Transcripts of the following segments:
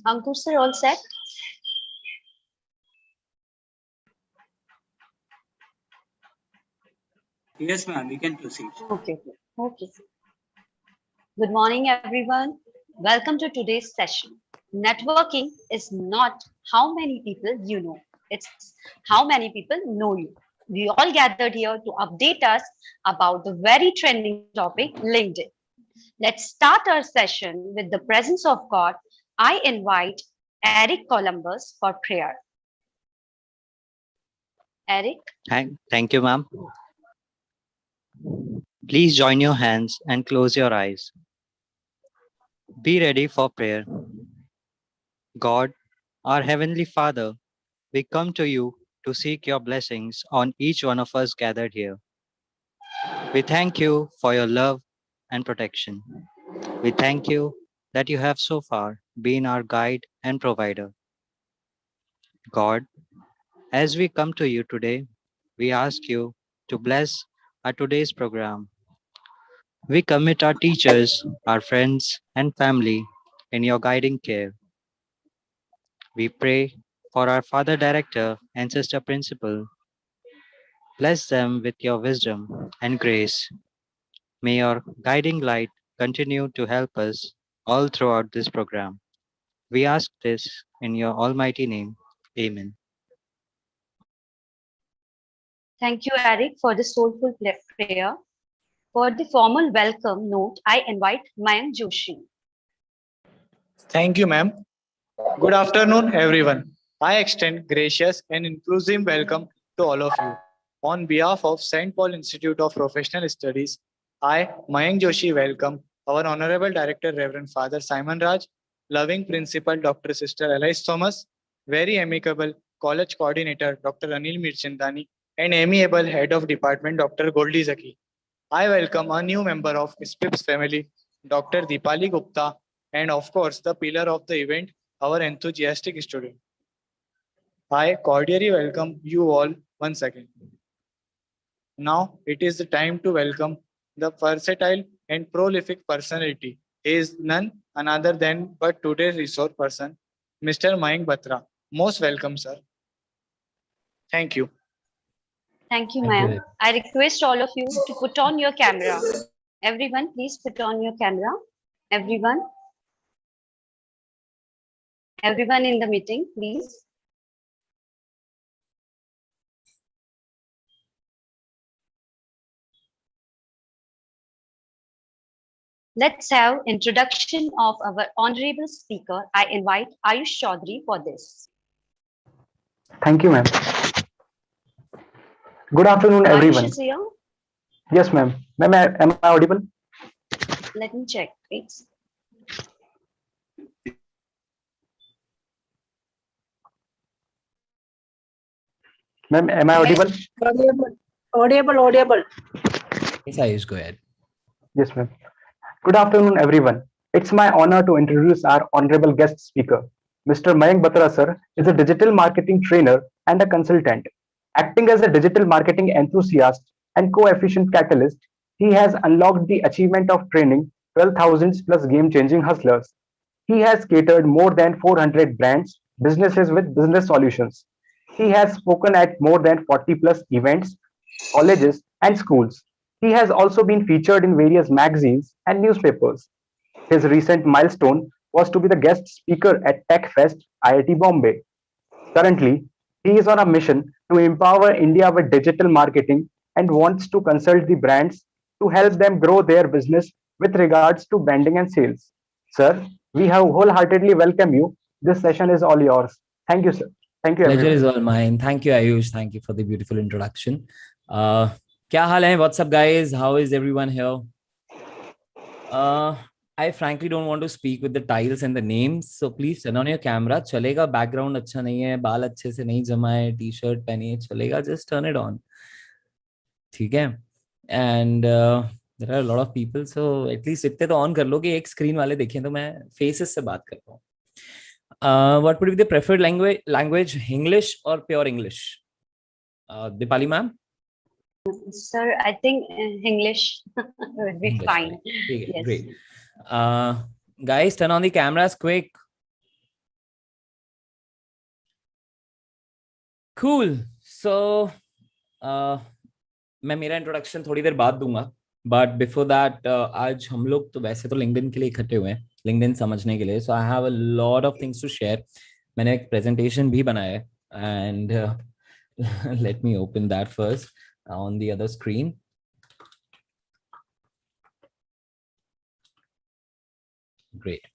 Ankur sir, all set? Yes, ma'am, we can proceed. Okay. Good morning, everyone. Welcome to today's session. Networking is not how many people you know, it's how many people know you. We all gathered here to update us about the very trending topic, LinkedIn. Let's start our session with the presence of God. I invite Eric Columbus for prayer. Eric? Thank you, ma'am. Please join your hands and close your eyes. Be ready for prayer. God, our Heavenly Father, we come to you to seek your blessings on each one of us gathered here. We thank you for your love and protection. We thank you that you have so far been our guide and provider. God, as we come to you today, we ask you to bless our today's program. We commit our teachers, our friends, and family in your guiding care. We pray for our Father Director and Sister Principal. Bless them with your wisdom and grace. May your guiding light continue to help us all throughout this program. We ask this in your almighty name. Amen. Thank you, Eric, for the soulful prayer. For the formal welcome note, I invite Mayank Joshi. Thank you, ma'am. Good afternoon, everyone. I extend gracious and inclusive welcome to all of you. On behalf of St. Paul Institute of Professional Studies, I, Mayank Joshi, welcome our Honorable Director, Reverend Father Simon Raj, loving Principal, Dr. Sister Alice Thomas, very amicable College Coordinator, Dr. Anil Mirchandani, and amiable Head of Department, Dr. Goldie Zaki. I welcome a new member of SPIPS family, Dr. Deepali Gupta, and of course, the pillar of the event, our enthusiastic student. I cordially welcome you all once again. Now it is the time to welcome the versatile and prolific personality. He is none another than but today's resource person, Mr. Mayank Batra. Most welcome, sir. Thank you. Thank you, ma'am. I request all of you to put on your camera. Everyone, please put on your camera. Everyone. Everyone in the meeting, please. Let's have introduction of our honorable speaker. I invite Ayush Chaudhary for this. Thank you, ma'am. Good afternoon, everyone. Ayush is here? Yes, ma'am. Ma'am, am I audible? Let me check, please. Ma'am, am I audible? Audible. Yes, Ayush, go ahead. Yes, ma'am. Good afternoon, everyone. It's my honor to introduce our honorable guest speaker. Mr. Mayank Batra, sir, is a digital marketing trainer and a consultant. Acting as a digital marketing enthusiast and co-efficient catalyst, he has unlocked the achievement of training 12,000 plus game-changing hustlers. He has catered more than 400 brands, businesses with business solutions. He has spoken at more than 40 plus events, colleges, and schools. He has also been featured in various magazines and newspapers. His recent milestone was to be the guest speaker at TechFest IIT Bombay. Currently, he is on a mission to empower India with digital marketing and wants to consult the brands to help them grow their business with regards to branding and sales. Sir, we have wholeheartedly welcome you. This session is all yours. Thank you, sir. Thank you, Pleasure everyone. is all mine. Thank you, Ayush. Thank you for the beautiful introduction. Kya hal hai? What's up, guys? How is everyone here? I frankly don't want to speak with the titles and the names, so please turn on your camera. Chalega, background अच्छा नहीं है, बाल अच्छे से नहीं जमाए, t-shirt पहनी है, चलेगा, just turn it on. ठीक है? And there are a lot of people, so at least इतने तो on कर लो कि एक screen वाले देखें तो मैं faces से बात करता हूँ. What would be the preferred language, English or pure English? Deepali ma'am? Sir, I think English would be English, fine. right? Okay, Yes. great. Guys, turn on the cameras quick. Cool. So मैं मेरा introduction थोड़ी देर बाद दूंगा, but before that आज हम लोग तो वैसे तो लिंक्डइन के लिए इकट्ठे हुए हैं, लिंक्डइन समझने के लिए. So I have a lot of things to share. मैंने एक प्रेजेंटेशन भी बनाया है, and let me open that first on the other screen. Great.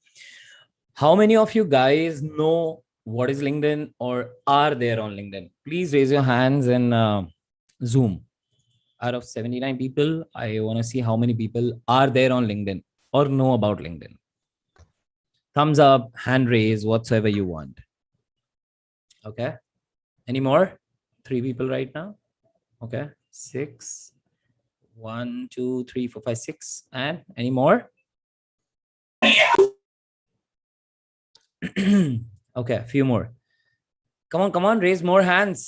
How many of you guys know what is LinkedIn or are there on LinkedIn? Please raise your hands in Zoom. Out of 79 people, I want to see how many people are there on LinkedIn or know about LinkedIn. Thumbs up, hand raise, whatsoever you want. Okay. Any more? 3 people right now. Okay. 6. 1, 2, 3, 4, 5, 6. And any more? Okay, a few more. Come on, raise more hands.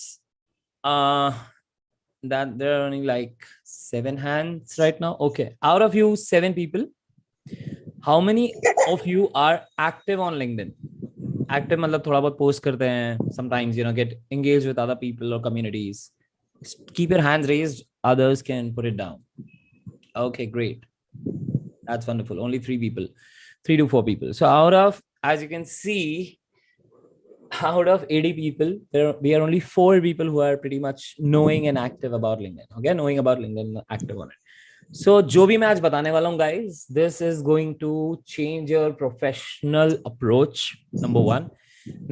That there are only like 7 hands right now. Okay, out of you 7 people, how many of you are active on LinkedIn? Active मतलब थोड़ा बहुत post करते हैं, sometimes get engaged with other people or communities. Keep your hands raised, others can put it down. Okay, great. That's wonderful. Only 3 people, 3 to 4 people. So out of, as you can see, out of 80 people, we are only 4 people who are pretty much knowing and active about LinkedIn. Okay, knowing about LinkedIn, active on it. So जो भी मैं आज बताने वाला हूँ, guys, this is going to change your professional approach. Number 1.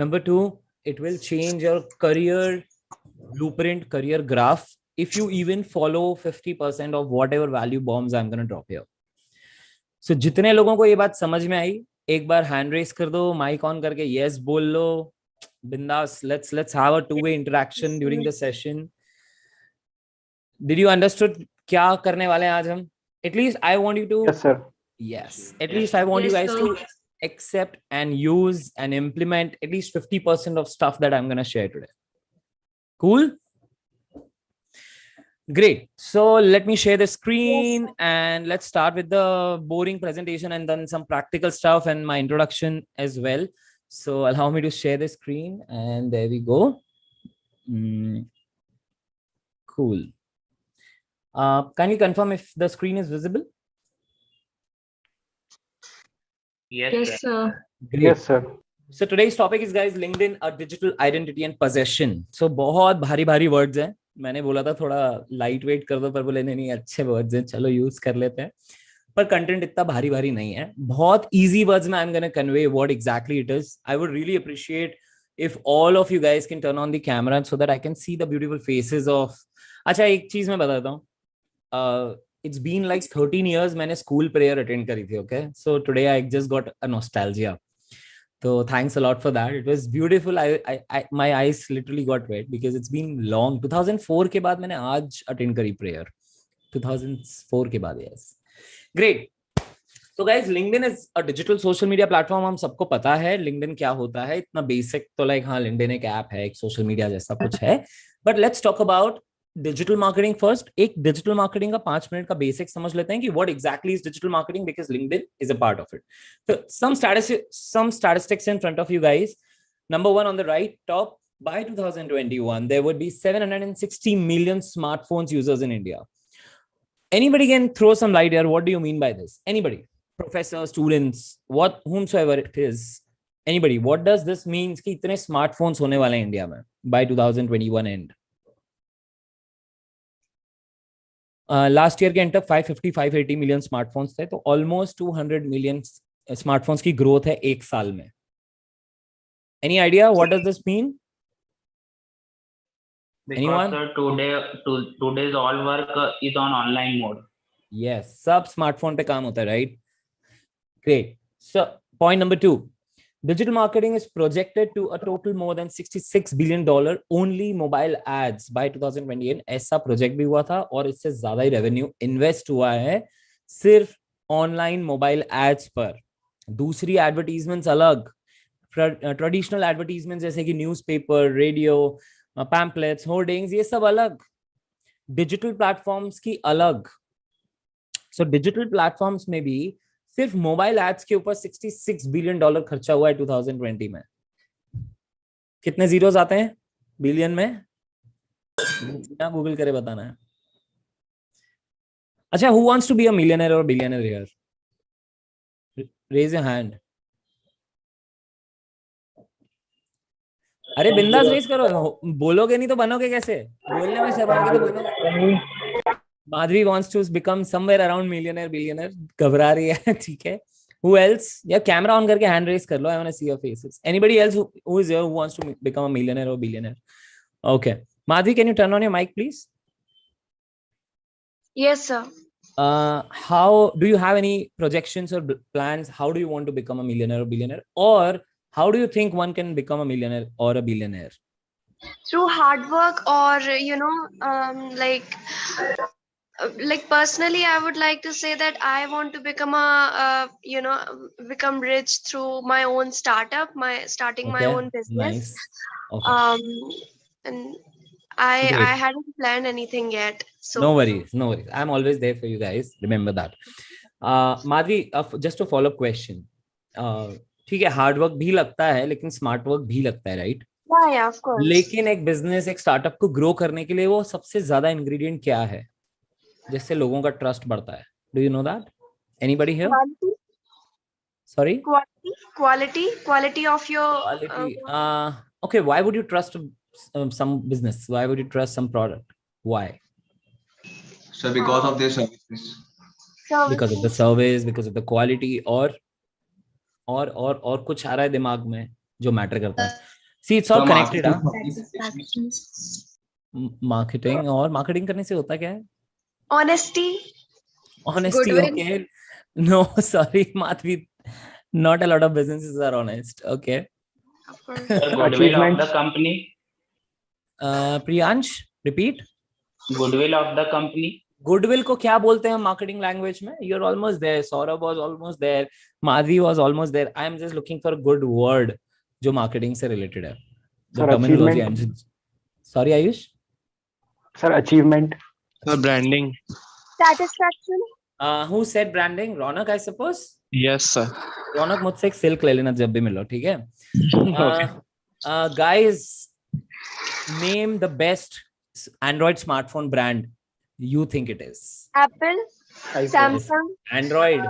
Number 2, it will change your career blueprint, career graph, if you even follow 50% of whatever value bombs I'm going to drop here. So जितने लोगों को ये बात समझ में आई, एक बार hand raise कर दो, माइक ऑन करके यस बोल लो, बिंदास. let's have a two-way interaction during the session. Did you understood क्या करने वाले हैं आज हम? At least I want you to, Yes, sir. yes, at least I want you guys to accept and use and implement at least 50% of stuff that I'm going to share today. Cool? Great. So let me share the screen and let's start with the boring presentation and then some practical stuff and my introduction as well. So allow me to share the screen, and there we go. Cool. Can you confirm if the screen is visible? Yes, sir. Great. Yes, sir. So today's topic is, guys, LinkedIn, a digital identity and possession. So बहुत भारी words हैं. मैंने बोला था थोड़ा light weight कर दो, पर बोले नहीं अच्छे वर्ड्स हैं, चलो यूज कर लेते हैं. पर कंटेंट इतना भारी नहीं है, बहुत इजी वर्ड्स में I am gonna convey what exactly it is. I would really appreciate if all of you guys can turn on the camera so that I can see the beautiful faces of. अच्छा, एक चीज मैं बताता हूँ. It's been like 13 years मैंने school prayer attend करी थी. Okay, so today I just got a nostalgia. So thanks a lot for that. It was beautiful. My eyes literally got wet because it's been long. 2004 के बाद मैंने आज attend करी prayer. 2004 के बाद, yes. Great. So guys, LinkedIn is a digital social media platform. हम सबको पता है LinkedIn क्या होता है. इतना बेसिक तो लाइक हाँ, LinkedIn एक ऐप है, एक सोशल मीडिया जैसा कुछ है. But let's talk about digital marketing first. एक digital marketing का 5 मिनट का बेसिक समझ लेते हैं कि what exactly is digital marketing, because LinkedIn is a part of it. So some statistics in front of you guys. Number 1 on the right top, by 2021 there would be 760 million smartphones users in India. Anybody can throw some light here. What do you mean by this? Anybody? Professors, students, whomsoever it is. Anybody? What does this mean कि इतने smartphones होने वाले हैं India में by 2021 end? Last year के and तक 550-580 million smartphones थे, तो ऑलमोस्ट 200 मिलियन स्मार्टफोन्स की ग्रोथ है एक साल में. Any idea what does this mean? Because today's all work is on online mode. Yes, सब स्मार्टफोन पे काम होता है, right? Great. So point number 2, digital marketing is projected to a total more than $66 billion only mobile ads by 2028. ऐसा project भी हुआ था और इससे ज्यादा ही रेवेन्यू इन्वेस्ट हुआ है सिर्फ ऑनलाइन मोबाइल एड्स पर. दूसरी एडवर्टीजमेंट्स अलग, ट्रेडिशनल एडवर्टीजमेंट जैसे कि न्यूज़पेपर, रेडियो, पैम्पलेट्स, होर्डिंग्स, ये सब अलग. डिजिटल प्लेटफॉर्म्स की अलग. सो डिजिटल प्लेटफॉर्म्स में भी सिर्फ मोबाइल एड्स के ऊपर $66 बिलियन खर्चा हुआ है 2020 में. कितने जीरोस आते हैं बिलियन में? बिना गूगल करे बताना है. अच्छा, who wants to be a millionaire or billionaire here? Raise your hand. अरे बिंदास रेस करो, बोलोगे नहीं तो बनोगे कैसे? बोलने में शर्म आएगी तो बनोगे. Madhavi wants to become somewhere around millionaire, billionaire. घबरा रही है. ठीक है. Who else? या कैमरा ऑन करके हैंड रेस कर लो. I want to see your faces. Anybody else who is here who wants to become a millionaire or billionaire? Okay. Madhvi, can you turn on your mic, please? Yes, sir. How do you have any projections or plans? How do you want to become a millionaire or billionaire? Or how do you think one can become a millionaire or a billionaire? Through hard work, or like personally, I would like to say that I want to become become rich through my own startup, starting my own business. Nice. Okay. And I Great. hadn't planned anything yet. So No worries. I'm always there for you guys. Remember that. Madhvi, just a follow-up question. ठीक है, hard work भी लगता है लेकिन smart work भी लगता है, right? yeah, of course. लेकिन एक बिजनेस, एक स्टार्टअप को ग्रो करने के लिए वो सबसे ज्यादा इंग्रेडिएंट क्या है जिससे लोगों का ट्रस्ट बढ़ता है? Do you know that? Anybody here? Sorry? Quality of your Quality. Okay, why would you trust some business? Why would you trust some product? Why? So because of their services. Because of the service, because of the quality, और कुछ आ रहा है दिमाग में जो matter करता है. See, it's all connected. Marketing, और मार्केटिंग करने से होता क्या है? honesty. Goodwill. Okay. No, sorry, Madhvi. Not a lot of businesses are honest. Okay. Of course. Goodwill of the company. Priyansh, repeat. Goodwill of the company. Goodwill को क्या बोलते हैं मार्केटिंग लैंग्वेज में? You're almost there. Saurabh was almost there. Madhvi was almost there. I am just looking for a good word जो marketing से related है. The terminology. I'm just... Sorry, Ayush. Sir, achievement. Sir, branding. Satisfaction. Who said branding? Ronak, I suppose. Yes, sir. रौनक, मुझसे एक silk ले लेना जब भी मिलो, ठीक है? Guys, name the best Android smartphone brand you think it is. Apple. Samsung. Android.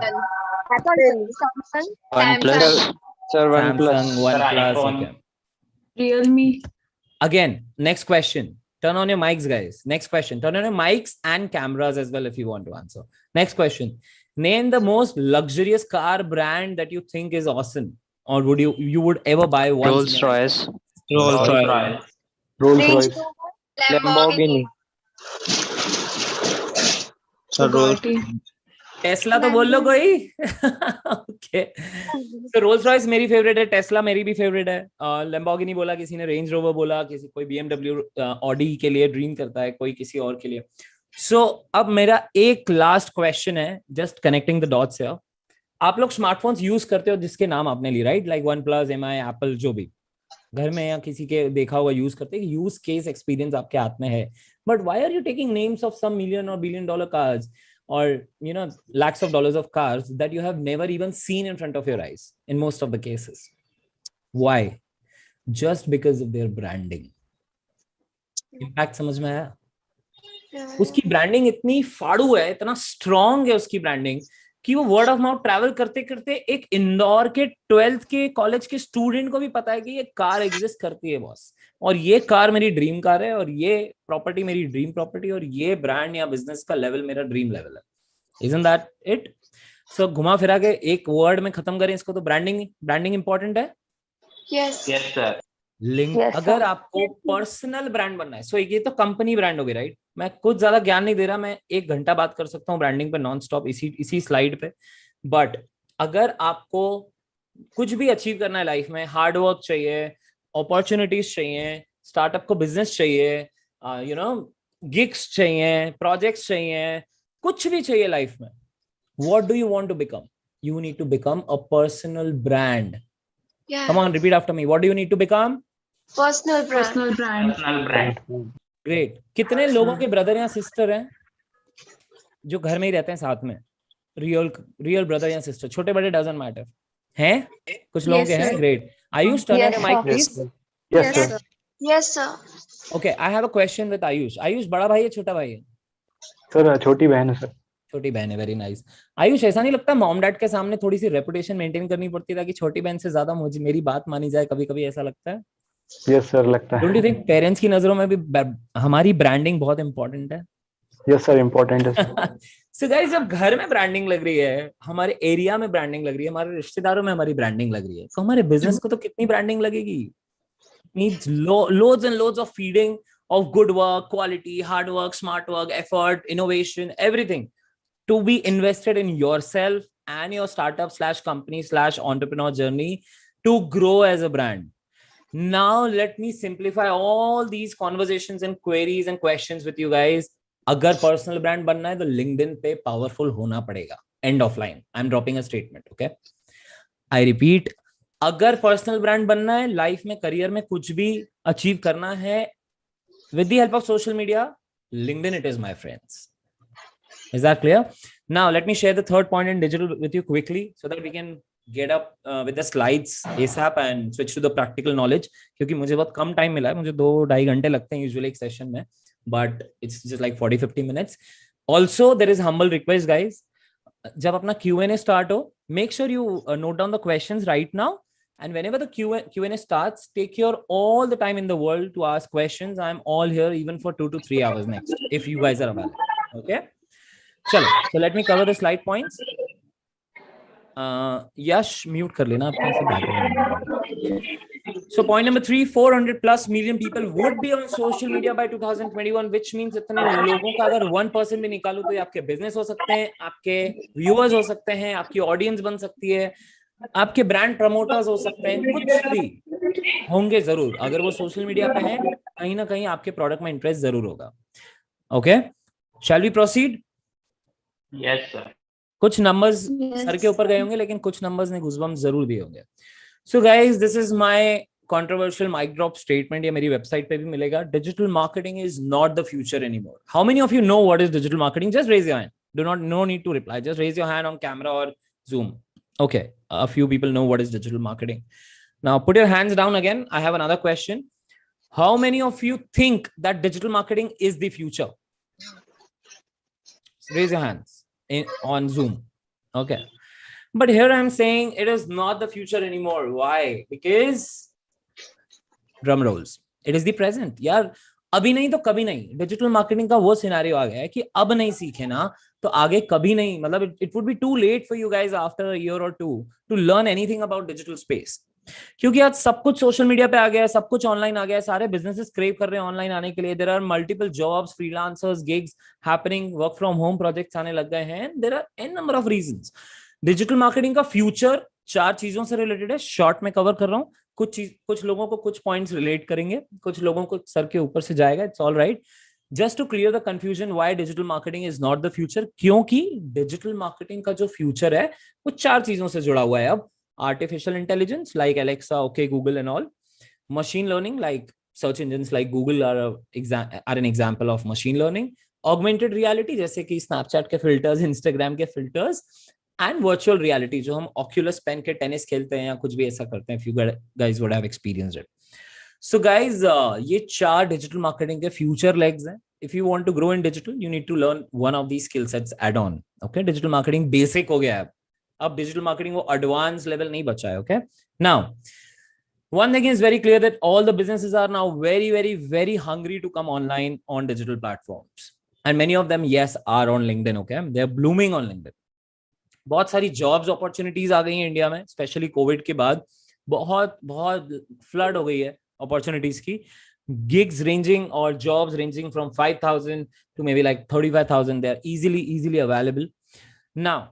Apple. Samsung. OnePlus. Sir, Samsung, OnePlus. iPhone. Okay. Realme. Again, next question. Turn on your mics, guys. Next question. Turn on your mics and cameras as well if you want to answer. Next question. Name the most luxurious car brand that you think is awesome, or would you would ever buy once. Rolls-Royce. Rolls-Royce. Rolls-Royce. Lamborghini. Sir, Tesla तो बोल लो कोई. Okay, तो Rolls Royce मेरी favourite है, Tesla मेरी भी favourite है. Lamborghini बोला किसी ने, रेंज रोवर बोला किसी, कोई बीएमडब्ल्यू, ऑडी के लिए ड्रीम करता है, कोई किसी और के लिए. सो अब मेरा एक लास्ट क्वेश्चन है, जस्ट कनेक्टिंग द डॉट्स है. आप लोग स्मार्टफोन्स यूज करते हो जिसके नाम आपने ली, right? Like OnePlus, Mi, Apple, जो भी घर में या किसी के देखा हुआ यूज करते हैं. यूज केस एक्सपीरियंस आपके हाथ में है, but why are you taking names of some million और billion dollar cars, or lakhs of dollars of cars that you have never even seen in front of your eyes in most of the cases? Why? Just because of their branding. Impact समझ में आया? उसकी branding इतनी फाड़ू है, इतना strong है उसकी branding, कि वो वर्ड ऑफ माउथ ट्रैवल करते करते एक इंदौर के 12th के कॉलेज के स्टूडेंट को भी पता है कि ये कार एग्जिस्ट करती है बॉस, और ये कार मेरी ड्रीम कार है, और ये प्रॉपर्टी मेरी ड्रीम प्रॉपर्टी, और ये ब्रांड या बिजनेस का लेवल मेरा ड्रीम लेवल है. Isn't that it? So घुमा फिरा के एक वर्ड में खत्म करें इसको, तो ब्रांडिंग इंपॉर्टेंट है. Yes. Yes, sir. लिंक. अगर आपको पर्सनल ब्रांड बनना है, सो ये तो कंपनी ब्रांड होगी, राइट? मैं कुछ ज्यादा ज्ञान नहीं दे रहा, मैं 1 घंटा बात कर सकता हूँ ब्रांडिंग पे नॉन स्टॉप इसी स्लाइड पे. बट अगर आपको कुछ भी अचीव करना है लाइफ में, हार्ड वर्क चाहिए, अपॉर्चुनिटीज चाहिए, स्टार्टअप को बिजनेस चाहिए, गिग्स चाहिए, प्रोजेक्ट्स चाहिए, कुछ भी चाहिए लाइफ में, what do you want to become? You need to become a personal brand. Yeah. Come on, repeat after me. What do you need to become? Personal brand. Personal brand. Great. कितने लोगों के brother या sister हैं जो घर में ही रहते हैं साथ में? रियल ब्रदर या सिस्टर, छोटे बड़े डजंट मैटर, हैं? कुछ लोगों के हैं. Great. Ayush, turn on your mic please. Yes, sir. Yes, sir. Okay, I have a question with Ayush. Ayush बड़ा भाई है छोटा भाई है? सर छोटी बहन है सर। छोटी बहन है, वेरी नाइस। आयुष, ऐसा नहीं लगता मॉम डैड के सामने थोड़ी सी रेपुटेशन मेंटेन करनी पड़ती है ताकि छोटी बहन से ज्यादा मुझे मेरी बात मानी जाए? कभी कभी ऐसा लगता है? यस सर, लगता डोंट यू है। थिंक पेरेंट्स की नजरों में भी हमारी ब्रांडिंग बहुत इंपॉर्टेंट है? यस सर, इम्पोर्टेंट है सर। सो गाइस, जब घर में ब्रांडिंग लग रही है, हमारे एरिया में ब्रांडिंग लग रही है, हमारे रिश्तेदारों में हमारी ब्रांडिंग लग रही है, तो हमारे बिजनेस को तो कितनी ब्रांडिंग लगेगी? Needs loads and loads of feeding of good work, quality, hard work, smart work, effort, innovation, everything to be invested in yourself and your startup slash company slash entrepreneur journey to grow as a brand. Now let me simplify all these conversations and queries and questions with you guys. अगर personal brand बनना है तो LinkedIn पे powerful होना पड़ेगा. End of line, I am dropping a statement. Okay, I repeat, अगर personal brand बनना है, लाइफ में, करियर में कुछ भी अचीव करना है, with the help of social media, LinkedIn it is, my friends. Is that clear? Now let me share the third point in digital with you quickly so that we can get up with the slides ASAP and switch to the practical knowledge. क्योंकि मुझे बहुत कम time मिला है, मुझे 2-2.5 घंटे लगते हैं usually एक सेशन में, but it's just like 40-50 minutes. Also there is humble request guys, जब अपना Q&A start हो, make sure you note down the questions right now. And whenever the Q&A starts, take your all the time in the world to ask questions. I'm all here even for 2 to 3 hours next, if you guys are available. Okay? Chalo. So let me cover the slide points. Yash, mute kar lena apne se background. So point number 3, 400 plus million people would be on social media by 2021, which means इतने लोगों का अगर 1% भी निकालो तो ये आपके business हो सकते हैं, आपके व्यूअर्स हो सकते हैं, आपकी ऑडियंस बन सकती है, आपके ब्रांड प्रमोटर्स हो सकते हैं, कुछ भी होंगे जरूर. अगर वो सोशल मीडिया पे हैं, कहीं ना कहीं आपके प्रोडक्ट में इंटरेस्ट जरूर होगा. Okay, shall we proceed? Yes sir. कुछ नंबर्स सर के ऊपर गए होंगे, लेकिन कुछ नंबर्स ने गूज़बम्प्स जरूर दिए होंगे. So guys, this is my controversial mic drop statement. ये मेरी वेबसाइट पे भी मिलेगा. Digital marketing is not the future anymore. How many of you know what is digital marketing? Just raise your hand. No need to reply. Just raise your hand on camera or Zoom. Okay, a few people know what is digital marketing. Now put your hands down again. I have another question. How many of you think that digital marketing is the future? Raise your hands on Zoom. Okay, but here I'm saying it is not the future anymore. Why? Because drum rolls, it is the present. यार, अभी नहीं तो कभी नहीं. Digital marketing का वो scenario आ गया है कि अब नहीं सीखे ना तो आगे कभी नहीं. मतलब it would be too late for you guys after a year और two to learn anything about digital space. क्योंकि आज सब कुछ सोशल मीडिया पे आ गया है, सब कुछ ऑनलाइन आ गया है, सारे बिजनेसेस क्रेव कर रहे हैं ऑनलाइन आने के लिए. There are multiple jobs, freelancers, gigs happening, work from home projects आने लग गए हैं. There are an number of reasons. Digital marketing का फ्यूचर 4 चीजों से रिलेटेड है. शॉर्ट में कवर कर रहा हूँ. कुछ लोगों को कुछ पॉइंट्स रिलेट करेंगे, कुछ लोगों को सर के ऊपर से जाएगा. It's all right. Just to clear the confusion, why digital marketing is not the future. क्योंकि डिजिटल मार्केटिंग का जो फ्यूचर है वो 4 चीजों से जुड़ा हुआ है. अब artificial intelligence like Alexa, okay, Google and all. Machine learning like search engines like Google are an example of machine learning. Augmented reality जैसे कि Snapchat के filters, Instagram के filters, and virtual reality जो हम Oculus Pen के tennis खेलते हैं या कुछ भी ऐसा करते हैं. If you guys would have experienced it. So guys, ये 4 digital marketing के future legs हैं. If you want to grow in digital, you need to learn one of these skill sets add on. Okay, digital marketing basic हो गया है. अब digital marketing वो advance level नहीं बचा है. Okay, now one thing is very clear that all the businesses are now very hungry to come online on digital platforms, and many of them, yes, are on LinkedIn. Okay, they are blooming on LinkedIn. बहुत सारी jobs opportunities आ गई हैं India में, specially Covid के बाद बहुत flood हो गई है अपॉर्चुनिटीज की. gigs ranging or jobs ranging from 5,000 to maybe like 35,000, they are easily available. Now,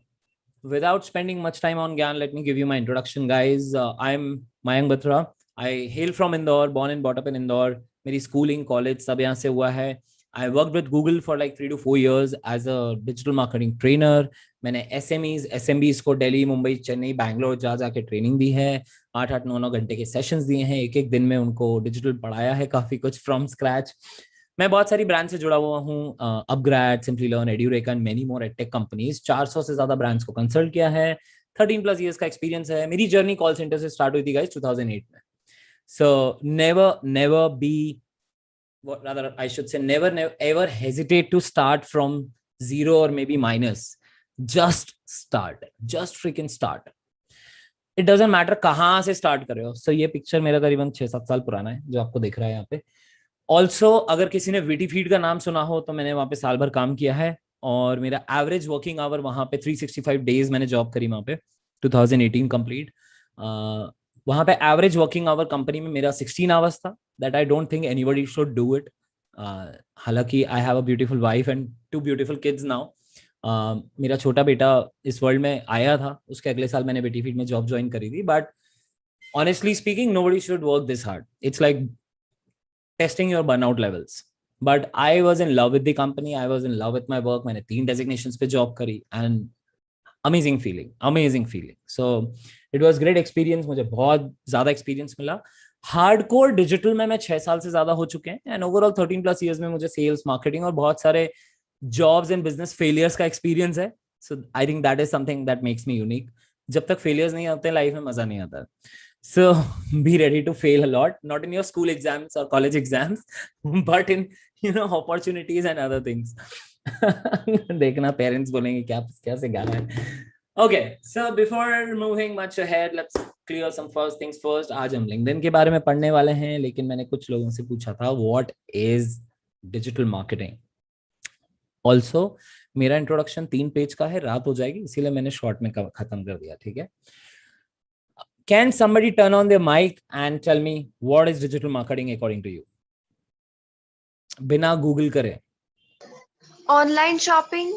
without spending much time on Gyan, let me give you my introduction, guys. I'm Mayank Batra. I hail from Indore, born and brought up in Indore. मेरी schooling, college सब यहाँ से हुआ है. I worked with Google for like 3 to 4 years as a digital marketing trainer. मैंने SMEs, SMBs को दिल्ली, मुंबई, चेन्नई, बैंगलोर जाके training दी है. 8-8, 9-9 घंटे के सेशंस दिए हैं. एक दिन में उनको डिजिटल पढ़ाया है काफी कुछ फ्रॉम स्क्रैच. मैं बहुत सारी ब्रांड से जुड़ा हुआ हूँ. UpGrad, Simplilearn, Edureka and many more edtech companies. 400 से ज्यादा ब्रांड्स को कंसल्ट किया है. 13+ इयर्स का एक्सपीरियंस है. मेरी जर्नी कॉल सेंटर से स्टार्ट हुई थी गाइस 2008 में. So never be rather I should say never ever hesitate to start from zero or maybe minus. Just start. Just freaking start. It doesn't matter कहाँ से start कर रहे हो. So ये picture मेरा करीबन 6-7 साल पुराना है जो आपको दिख रहा है यहाँ पे. ऑल्सो अगर किसी ने वीटी फीड का नाम सुना हो तो मैंने वहां पे साल भर काम किया है और मेरा एवरेज वर्किंग आवर वहां पे 365 डेज मैंने जॉब करी वहां पे 2018 कंप्लीट. वहां पे एवरेज वर्किंग आवर कंपनी में मेरा 16 आवर्स था. That I don't think anybody should do it. हालांकि I have a beautiful wife and 2 beautiful kids now. मेरा छोटा बेटा इस वर्ल्ड में आया था, उसके अगले साल मैंने वीटी फीड में जॉब ज्वाइन करी थी. But honestly speaking nobody should work this hard. It's like testing your burnout levels. But I was in love with the company. I was in love with my work. मैंने 3 designations पे job करी and amazing feeling. So it was great experience. मुझे बहुत ज़्यादा experience मिला. Hardcore digital में मैं 6 साल से ज़्यादा हो चुके हैं and overall 13+ years में मुझे sales, marketing और बहुत सारे jobs and business failures का experience है. So I think that is something that makes me unique. जब तक failures नहीं आते life में मज़ा नहीं आता. So be ready to fail a lot, not in your school exams or college exams, but in opportunities and other things. देखना parents बोलेंगे क्या से गा रहा है. Okay, so before moving much ahead, let's clear some first things first. आज हम LinkedIn के बारे में पढ़ने वाले हैं, लेकिन मैंने कुछ लोगों से पूछा था what is digital marketing. Also मेरा इंट्रोडक्शन 3 पेज का है, रात हो जाएगी इसीलिए मैंने शॉर्ट में खत्म कर दिया. ठीक है. Can somebody turn on their mic and tell me what is digital marketing according to you? बिना गूगल करे. Online shopping.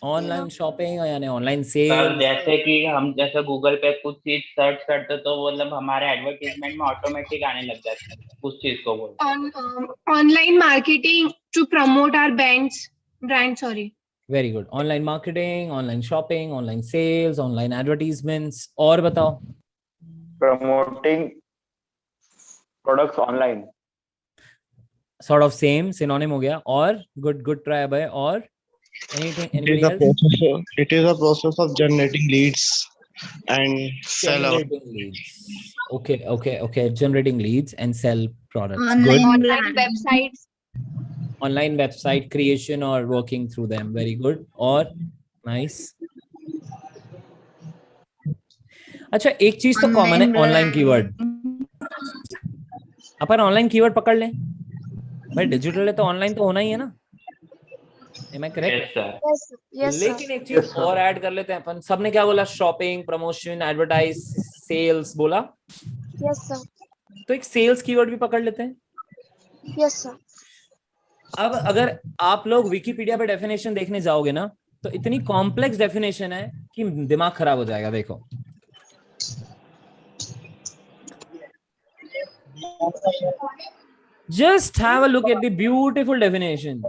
ऑनलाइन शॉपिंग यानी ऑनलाइन सेल. सर जैसे कि हम जैसे गूगल पे कुछ चीज सर्च करते तो वो मतलब हमारे एडवर्टाइजमेंट में ऑटोमेटिक आने लग जाता है उस चीज को बोलते. Online marketing to promote our brand. Sorry. Very good. Online marketing, online shopping, online sales, online advertisements. और बताओ. Promoting products online. Sort of same, synonym हो गया. और good try भाई. और anybody else? It is a process of generating leads and sell our Generating leads. Okay. Generating leads and sell products. Online websites. Online website creation or working through them. Very good. और nice. अच्छा एक चीज तो common है online keyword. अपन online keyword पकड़ लें भाई. Digital है तो ऑनलाइन तो होना ही है ना. Am I correct? Yes, लेकिन एक चीज और ऐड कर लेते हैं अपन. सबने क्या बोला? शॉपिंग, प्रमोशन, एडवर्टाइज, सेल्स बोला. Yes, sir. तो एक सेल्स कीवर्ड भी पकड़ लेते हैं. Yes, sir. अब अगर आप लोग विकिपीडिया पे डेफिनेशन देखने जाओगे ना तो इतनी कॉम्प्लेक्स डेफिनेशन है कि दिमाग खराब हो जाएगा. देखो just have a look at the beautiful definition.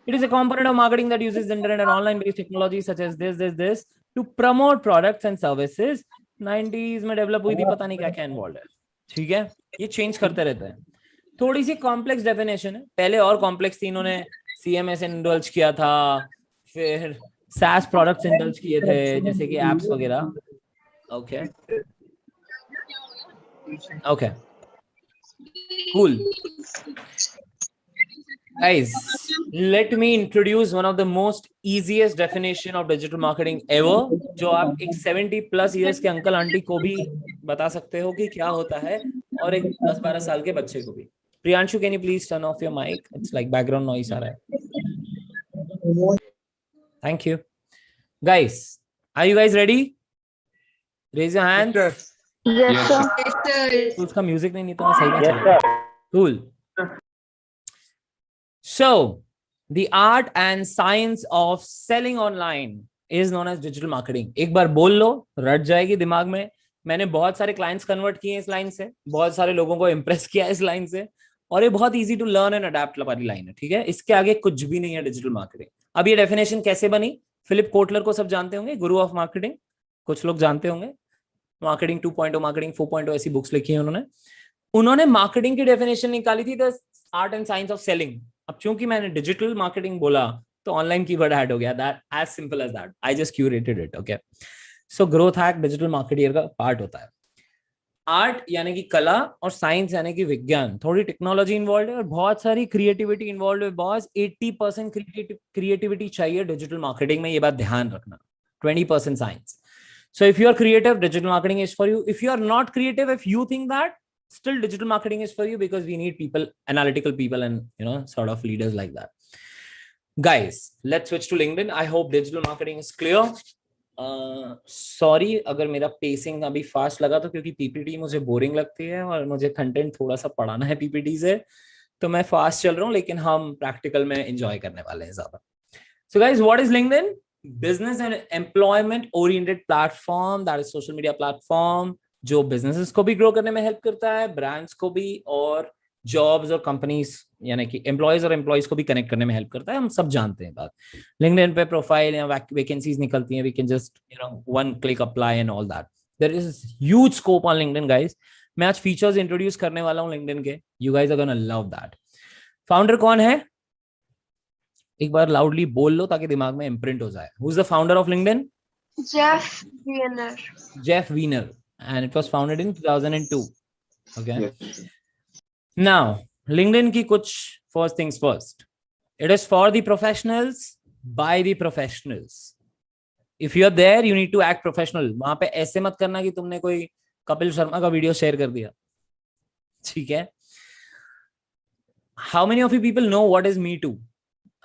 It is a component of marketing that uses internet and online based technologies such as this to promote products and services. 90s में develop हुई थी, पता नहीं क्या क्या involve है. ठीक है, ये चेंज करते रहते हैं. थोड़ी सी कॉम्प्लेक्स डेफिनेशन है. पहले और कॉम्प्लेक्स थी, इन्होंने CMS इंडल्ज किया था, फिर SaaS प्रोडक्ट्स इंडल्ज किए थे जैसे कि एप्स वगैरह. Okay, cool. Guys, let me introduce one of the most easiest definition of digital marketing ever, जो आप एक 70+ years के अंकल आंटी को भी बता सकते हो कि क्या होता है और एक 10-12 साल के बच्चे को भी. Priyanshu, can you please turn off your mic? It's like background noise आ रहा है. Thank you. Guys, are you guys ready? Raise your hands. Yes, sir. उसका म्यूजिक नहीं तो मैं सही में चल. Cool. So, the art and science of selling online is known as digital marketing. एक बार बोल लो, रट जाएगी दिमाग में. मैंने बहुत सारे क्लाइंट्स कन्वर्ट किए इस लाइन से, बहुत सारे लोगों को इम्प्रेस किया इस लाइन से, और ये बहुत easy to learn and adapt वाली लाइन है. ठीक है, इसके आगे कुछ भी नहीं है डिजिटल मार्केटिंग. अब ये डेफिनेशन कैसे बनी? फिलिप कोटलर को सब जानते होंगे, गुरु ऑफ मार्केटिंग. कुछ लोग जानते होंगे. मार्केटिंग 2.0, मार्केटिंग 4.0 ऐसी बुक्स लिखी है उन्होंने मार्केटिंग की डेफिनेशन निकाली थी, the art and science of selling. अब चूंकि मैंने डिजिटल मार्केटिंग बोला तो ऑनलाइन कीवर्ड ऐड हो गया. That as simple as that. I just curated it. Okay, so growth hack digital marketing का पार्ट होता है. आर्ट यानी कि कला और साइंस यानी कि विज्ञान, थोड़ी टेक्नोलॉजी इन्वॉल्व है और बहुत सारी क्रिएटिविटी इन्वॉल्व है। बॉस 80% क्रिएटिविटी चाहिए डिजिटल मार्केटिंग में, ये बात ध्यान रखना। 20% science. So if you are creative, digital marketing is for you. If you are not creative, if you think that, still digital marketing is for you, because we need people, analytical people, and sort of leaders like that. Guys, let's switch to LinkedIn. I hope digital marketing is clear. Sorry अगर मेरा pacing अभी fast लगा तो, क्योंकि PPT मुझे boring लगती है और मुझे कंटेंट थोड़ा सा पढ़ाना है पीपीटी से, तो मैं फास्ट चल रहा हूँ, लेकिन हम प्रैक्टिकल में एंजॉय करने वाले हैं ज्यादा. So guys, what is LinkedIn? Business and employment oriented platform, that is social media platform जो businesses को भी grow करने में help करता है, brands को भी, और jobs और companies यानी कि employees और employees को भी connect करने में help करता है. हम सब जानते हैं बात. LinkedIn पे profile या vacancies निकलती हैं, we can just one click apply and all that. There is huge scope on LinkedIn, guys. मैं आज features introduce करने वाला हूँ LinkedIn के. You guys are gonna love that. Founder कौन है? एक बार लाउडली बोल लो ताकि दिमाग में इम्प्रिंट हो जाए. Who is the founder of LinkedIn? Jeff Weiner. Jeff Weiner, and it was founded in 2002. Okay. Yes. Now, LinkedIn की कुछ first things first. It is for the professionals by the professionals. If you are there, you need to act professional. वहां पे ऐसे मत करना कि तुमने कोई कपिल शर्मा का वीडियो शेयर कर दिया. ठीक है? How many of you people know what is Me Too?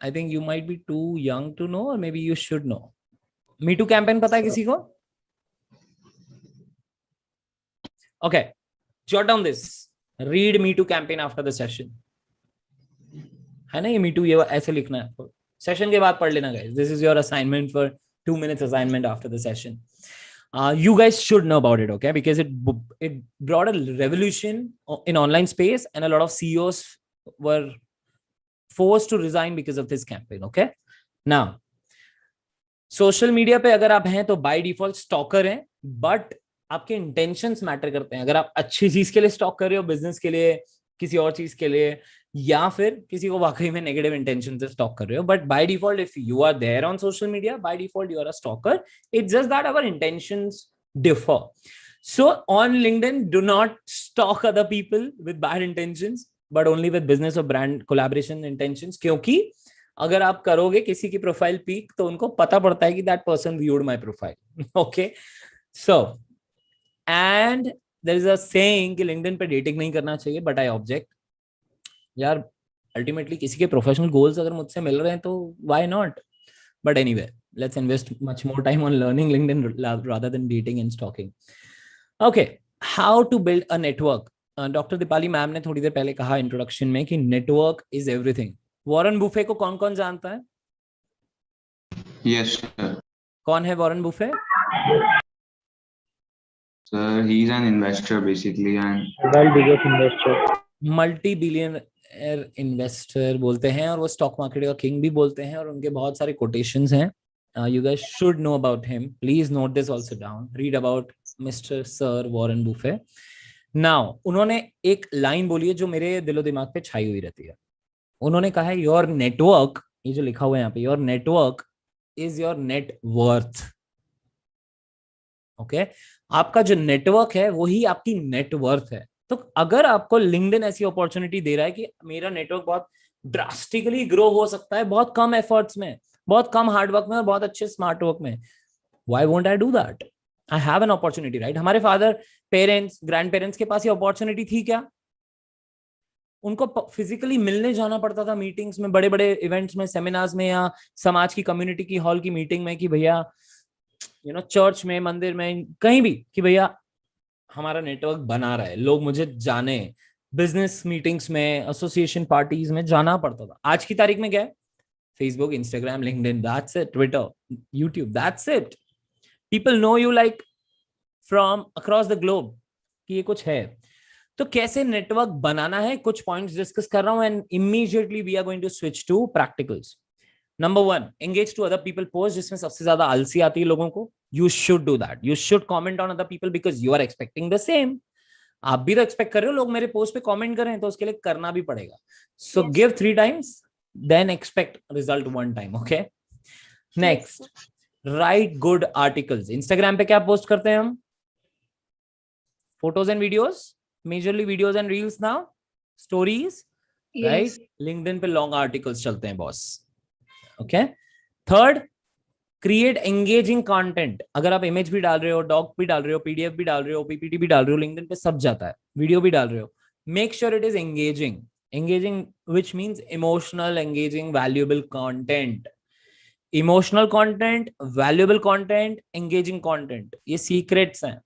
I think you might be too young to know, or maybe you should know. Me Too campaign पता है किसी को? Okay, jot down this. Read Me Too campaign after the session. है ना ये Me Too, ये ऐसे लिखना है. Session के बाद पढ़ लेना guys. This is your assignment for 2 minutes assignment after the session. You guys should know about it, okay? Because it brought a revolution in online space, and a lot of CEOs were forced to resign because of this campaign. Okay, now social media पे अगर आप हैं तो by default stalker हैं, but आपके intentions matter करते हैं. अगर आप अच्छी चीज के लिए stalk कर रहे हो, business के लिए, किसी और चीज के लिए, या फिर किसी को वाकई में negative intention से stalk कर रहे हो, but by default if you are there on social media, by default you are a stalker. It's just that our intentions differ. So on LinkedIn, do not stalk other people with bad intentions, but only with business or brand collaboration intentions. क्योंकि अगर आप करोगे किसी की profile peak तो उनको पता पड़ता है कि that person viewed my profile. Okay, so and there is a saying कि LinkedIn पे डेटिंग नहीं करना चाहिए, but I object. यार अल्टीमेटली किसी के प्रोफेशनल गोल्स अगर मुझसे मिल रहे हैं तो why not? But anyway, let's invest much more time on learning LinkedIn rather than dating and stalking. Okay, how to build a network. Doctor Deepali ma'am ने थोड़ी देर पहले कहा इंट्रोडक्शन में कि network is everything. Warren Buffett को कौन कौन जानता है? Yes, sir. कौन है Warren Buffett? Sir, he's an investor basically, and multi billionaire investor बोलते हैं, और वो स्टॉक मार्केट का किंग भी बोलते हैं, और उनके बहुत सारे कोटेशंस हैं. You guys should know about him. Please note this also down. Read about Mr. Sir Warren Buffett. Now, उन्होंने एक लाइन बोली है जो मेरे दिलो दिमाग पे छाई हुई रहती है. उन्होंने कहा है योर नेटवर्क, ये जो लिखा हुआ है यहाँ पे, your network is your net worth. Okay, आपका जो नेटवर्क है वही आपकी नेटवर्थ है. तो अगर आपको लिंक्डइन ऐसी अपॉर्चुनिटी दे रहा है कि मेरा नेटवर्क बहुत ड्रास्टिकली ग्रो हो सकता है बहुत कम एफर्ट्स में, बहुत कम हार्डवर्क में और बहुत अच्छे स्मार्ट वर्क में, why won't I do that? I have an opportunity, right? हमारे फादर, पेरेंट्स, ग्रैंड पेरेंट्स के पास ये अपॉर्चुनिटी थी क्या? उनको फिजिकली मिलने जाना पड़ता था मीटिंग्स में, बड़े बड़े इवेंट्स में, सेमिनार्स में, या समाज की कम्युनिटी की हॉल की मीटिंग में कि भैया चर्च में, मंदिर में, कहीं भी कि भैया हमारा नेटवर्क बना रहा है, लोग मुझे जाने. बिजनेस मीटिंग्स में, एसोसिएशन पार्टीज में जाना पड़ता था. आज की तारीख में क्या है? Facebook, Instagram, LinkedIn, that's it. Twitter, YouTube, that's it. People know you like from across the globe कि ये कुछ है. तो कैसे नेटवर्क बनाना है, कुछ पॉइंट्स डिस्कस कर रहा हूं, and immediately we are going to switch to practicals. Number 1, engage to other people post, जिसमें सबसे ज्यादा आलसी आती है लोगों को. You should do that. You should comment on other people because you are expecting the same. आप भी तो एक्सपेक्ट कर रहे हो लोग मेरे पोस्ट पे कमेंट करें, तो उसके लिए करना भी पड़ेगा. So give 3 times, then expect result 1 time. Okay, next, write good articles. Instagram पे क्या पोस्ट करते हैं हम? Photos and videos, majorly videos and reels now, stories, right? LinkedIn पे long articles चलते हैं boss. Okay. Third, create engaging content. अगर आप इमेज भी डाल रहे हो, डॉक भी डाल रहे हो, पीडीएफ भी डाल रहे हो, पीपीटी भी डाल रहे हो, लिंक्डइन पे सब जाता है. वीडियो भी डाल रहे हो, make sure it is engaging which means emotional, engaging, valuable content. Emotional content, valuable content, engaging content, ये सीक्रेट्स हैं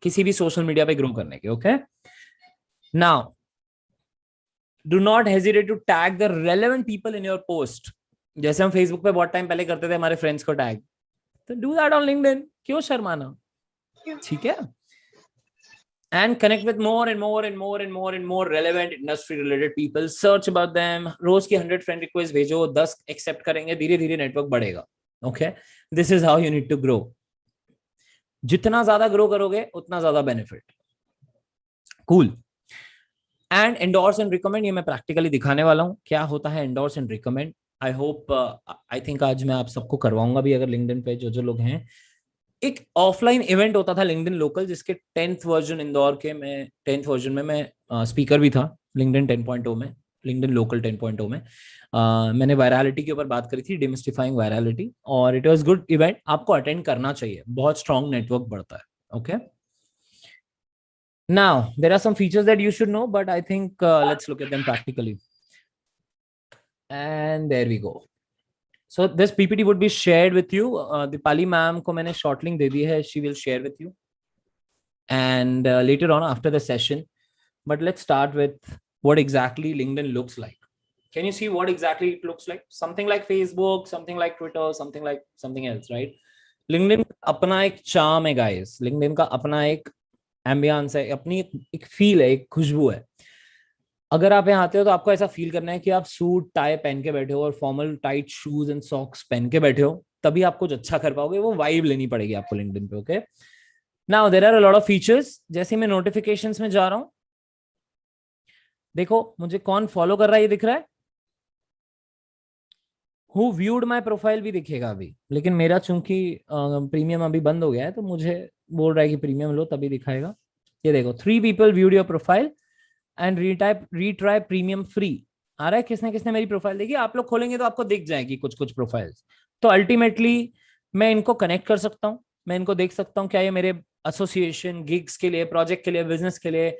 किसी भी सोशल मीडिया पे ग्रो करने के. Okay, now do not hesitate to tag the relevant people in your post. जैसे हम Facebook पे बहुत टाइम पहले करते थे हमारे फ्रेंड्स को टैग, तो डू दैट ऑन लिंक्डइन. क्यों शर्माना, ठीक है? And connect with more and more and more and more and more relevant industry related people. Search about them. रोज की 100 फ्रेंड रिक्वेस्ट भेजो, 10 एक्सेप्ट करेंगे, धीरे धीरे नेटवर्क बढ़ेगा. Okay, this is how you need to grow. जितना ज्यादा grow करोगे उतना ज्यादा benefit. Cool. And endorse and recommend, ये मैं प्रैक्टिकली दिखाने वाला हूं क्या होता है endorse and recommend. I hope, I think आज मैं आप सबको करवाऊंगा भी, अगर लिंक्डइन पे जो लोग हैं. एक ऑफलाइन इवेंट होता था लिंक्डइन लोकल, जिसके 10th वर्जन इंदौर के में 10th वर्जन में मैं स्पीकर भी था. लिंक्डइन 10.0 में, लिंक्डइन लोकल 10.0 में मैंने वायरलिटी के ऊपर बात करी थी, डिमिस्टिफाइंग वायरलिटी, और इट वाज गुड इवेंट. आपको अटेंड करना चाहिए, बहुत स्ट्रॉन्ग नेटवर्क बढ़ता है. Okay, now there are some features that you should know, but I think let's look at them practically. And there we go. So this PPT would be shared with you. Dipali ma'am को मैंने short link दे दी है. She will share with you. And later on after the session. But let's start with what exactly LinkedIn looks like. Can you see what exactly it looks like? Something like Facebook, something like Twitter, something like something else, right? LinkedIn अपना एक charm है guys. LinkedIn का अपना एक ambience है, अपनी एक feel है, एक खुशबू है. अगर आप यहाँ आते हो तो आपको ऐसा फील करना है कि आप सूट टाई पहन के बैठे हो और formal tight shoes and socks पहन के बैठे हो, तभी आप कुछ अच्छा कर पाओगे. वो वाइब लेनी पड़ेगी आपको लिंक्डइन पे. Okay, now there are a lot of features. जैसे मैं नोटिफिकेशंस में जा रहा हूं, देखो मुझे कौन फॉलो कर रहा है ये दिख रहा है. हु व्यूड माय प्रोफाइल भी दिखेगा अभी, लेकिन मेरा चूंकि प्रीमियम अभी बंद हो गया है तो मुझे बोल रहा है कि प्रीमियम लो तभी दिखाएगा. ये देखो, 3 people viewed your profile and retry premium free. आ रहा है, किसने मेरी प्रोफाइल देखी. आप लोग खोलेंगे तो आपको दिख जाएगी कुछ प्रोफाइल्स. तो अल्टीमेटली मैं इनको कनेक्ट कर सकता हूँ, मैं इनको देख सकता हूँ क्या ये मेरे एसोसिएशन, गिग्स के लिए, प्रोजेक्ट के लिए, बिजनेस के लिए,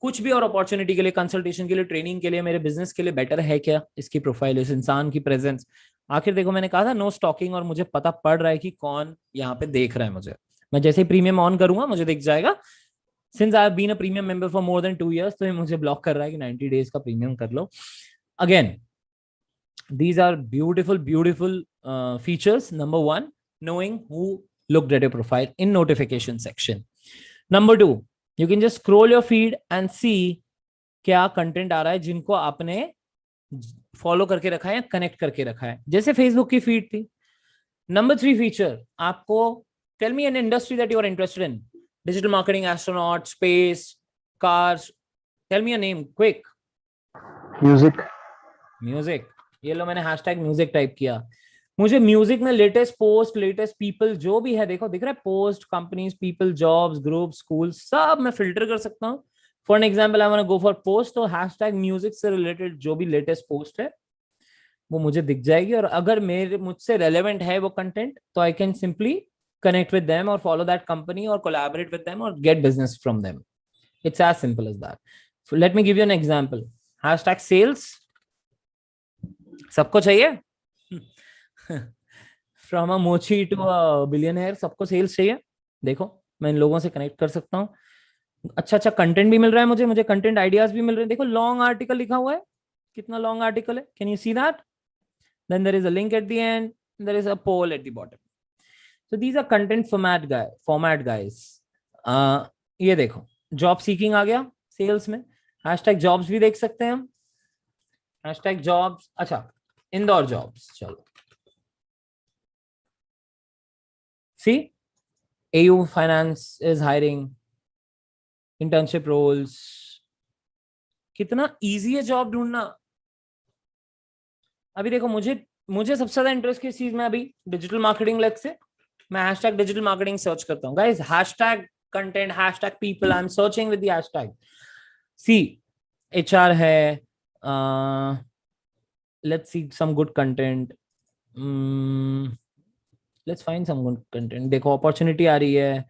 कुछ भी और अपॉर्चुनिटी के लिए, कंसल्टेशन के लिए, ट्रेनिंग के लिए, मेरे बिजनेस के लिए बेटर है क्या इसकी प्रोफाइल, इस इंसान की प्रेजेंस. आखिर देखो मैंने कहा था नो स्टॉकिंग, और मुझे पता पड़ रहा है कि कौन यहाँ पे देख रहा है मुझे. मैं जैसे ही प्रीमियम ऑन करूंगा मुझे दिख जाएगा. Since I have been a premium member for more than 2 years, तो ये मुझे ब्लॉक कर रहा है कि 90 days का प्रीमियम कर लो. Again, these are beautiful features. Number 1, knowing who looked at your profile in notification section. Number 2, you can just scroll your feed and see क्या कंटेंट आ रहा है जिनको आपने फॉलो करके रखा है या कनेक्ट करके रखा है, जैसे फेसबुक की फीड थी. Number 3 feature, आपको tell me an industry that you are interested in. Digital marketing, astronaut, space, cars. Tell me a name, quick. Music. ये लो मैंने hashtag music टाइप किया. मुझे म्यूजिक में लेटेस्ट पोस्ट, लेटेस्ट पीपल जो भी है, देखो दिख रहा है, post, companies, people, jobs, group, school, सब मैं फिल्टर कर सकता हूँ. For an example I want to go for post, तो हैशटैग म्यूजिक से रिलेटेड जो भी लेटेस्ट पोस्ट है वो मुझे दिख जाएगी. और अगर मुझसे रेलेवेंट है वो कंटेंट, तो I can simply connect with them or follow that company or collaborate with them or get business from them. It's as simple as that. So let me give you an example. Hashtag sales. सबको चाहिए? From a mochi to a billionaire, सबको sales चाहिए. देखो मैं इन लोगों से connect कर सकता हूँ. अच्छा कंटेंट भी मिल रहा है मुझे कंटेंट आइडियाज भी मिल रहे हैं. देखो लॉन्ग आर्टिकल लिखा हुआ है, कितना लॉन्ग आर्टिकल है. Can you see that? Then there is a link at the end. There is a poll at the bottom. So these are content format guys. ये देखो जॉब सीकिंग आ गया sales में. Hashtag jobs भी देख सकते हैं हम. Hashtag jobs. अच्छा इंदौर जॉब्स, चलो see AU finance is hiring, internship roles. कितना इजी है जॉब ढूंढना. अभी देखो मुझे सबसे ज्यादा इंटरेस्ट किस चीज में, अभी डिजिटल मार्केटिंग लेग से मैं हैशटैग डिजिटल मार्केटिंग सर्च करता हूँ. Guys hashtag content, hashtag people. I'm searching with the hashtag. See, HR है. Let's see some good content. Let's find some good content. देखो opportunity आ रही है,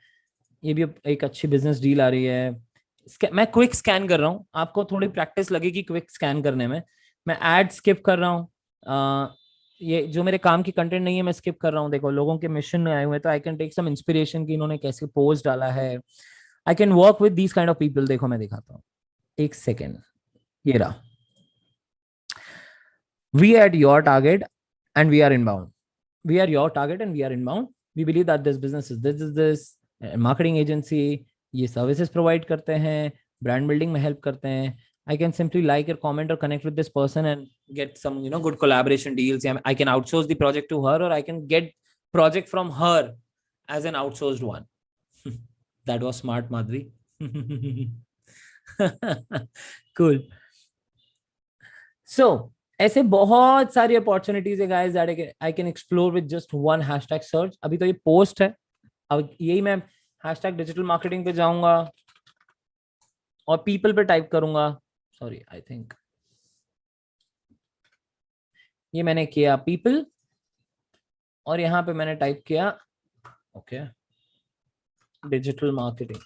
ये भी एक अच्छी business deal आ रही है. मैं क्विक स्कैन कर रहा हूँ, आपको थोड़ी प्रैक्टिस लगेगी क्विक स्कैन करने में. मैं एड स्किप कर रहा हूँ. ये जो मेरे काम की कंटेंट नहीं है मैं स्किप कर रहा हूँ. देखो लोगों के मिशन में आए हुए तो I can take some inspiration कि इन्होंने कैसे पोस्ट डाला है. I can work with these kind of people. देखो मैं दिखाता हूँ, एक सेकेंड. ये रहा. We at your target and we are inbound. We are your target and we are inbound. We believe that this business is this. Marketing agency ये services provide करते हैं, brand building में help करते हैं. I can simply like or comment or connect with this person and get some good collaboration deals. I can outsource the project to her, or I can get project from her as an outsourced one. That was smart, Madhvi. Cool. So ऐसे बहुत सारी opportunities है guys that I can explore with just one hashtag search. अभी तो ये post है, अब यही मैं हैशटैग डिजिटल मार्केटिंग पे जाऊंगा और पीपल पे टाइप करूंगा. सॉरी, आई थिंक ये मैंने किया पीपल और यहाँ पे मैंने टाइप किया ओके डिजिटल मार्केटिंग.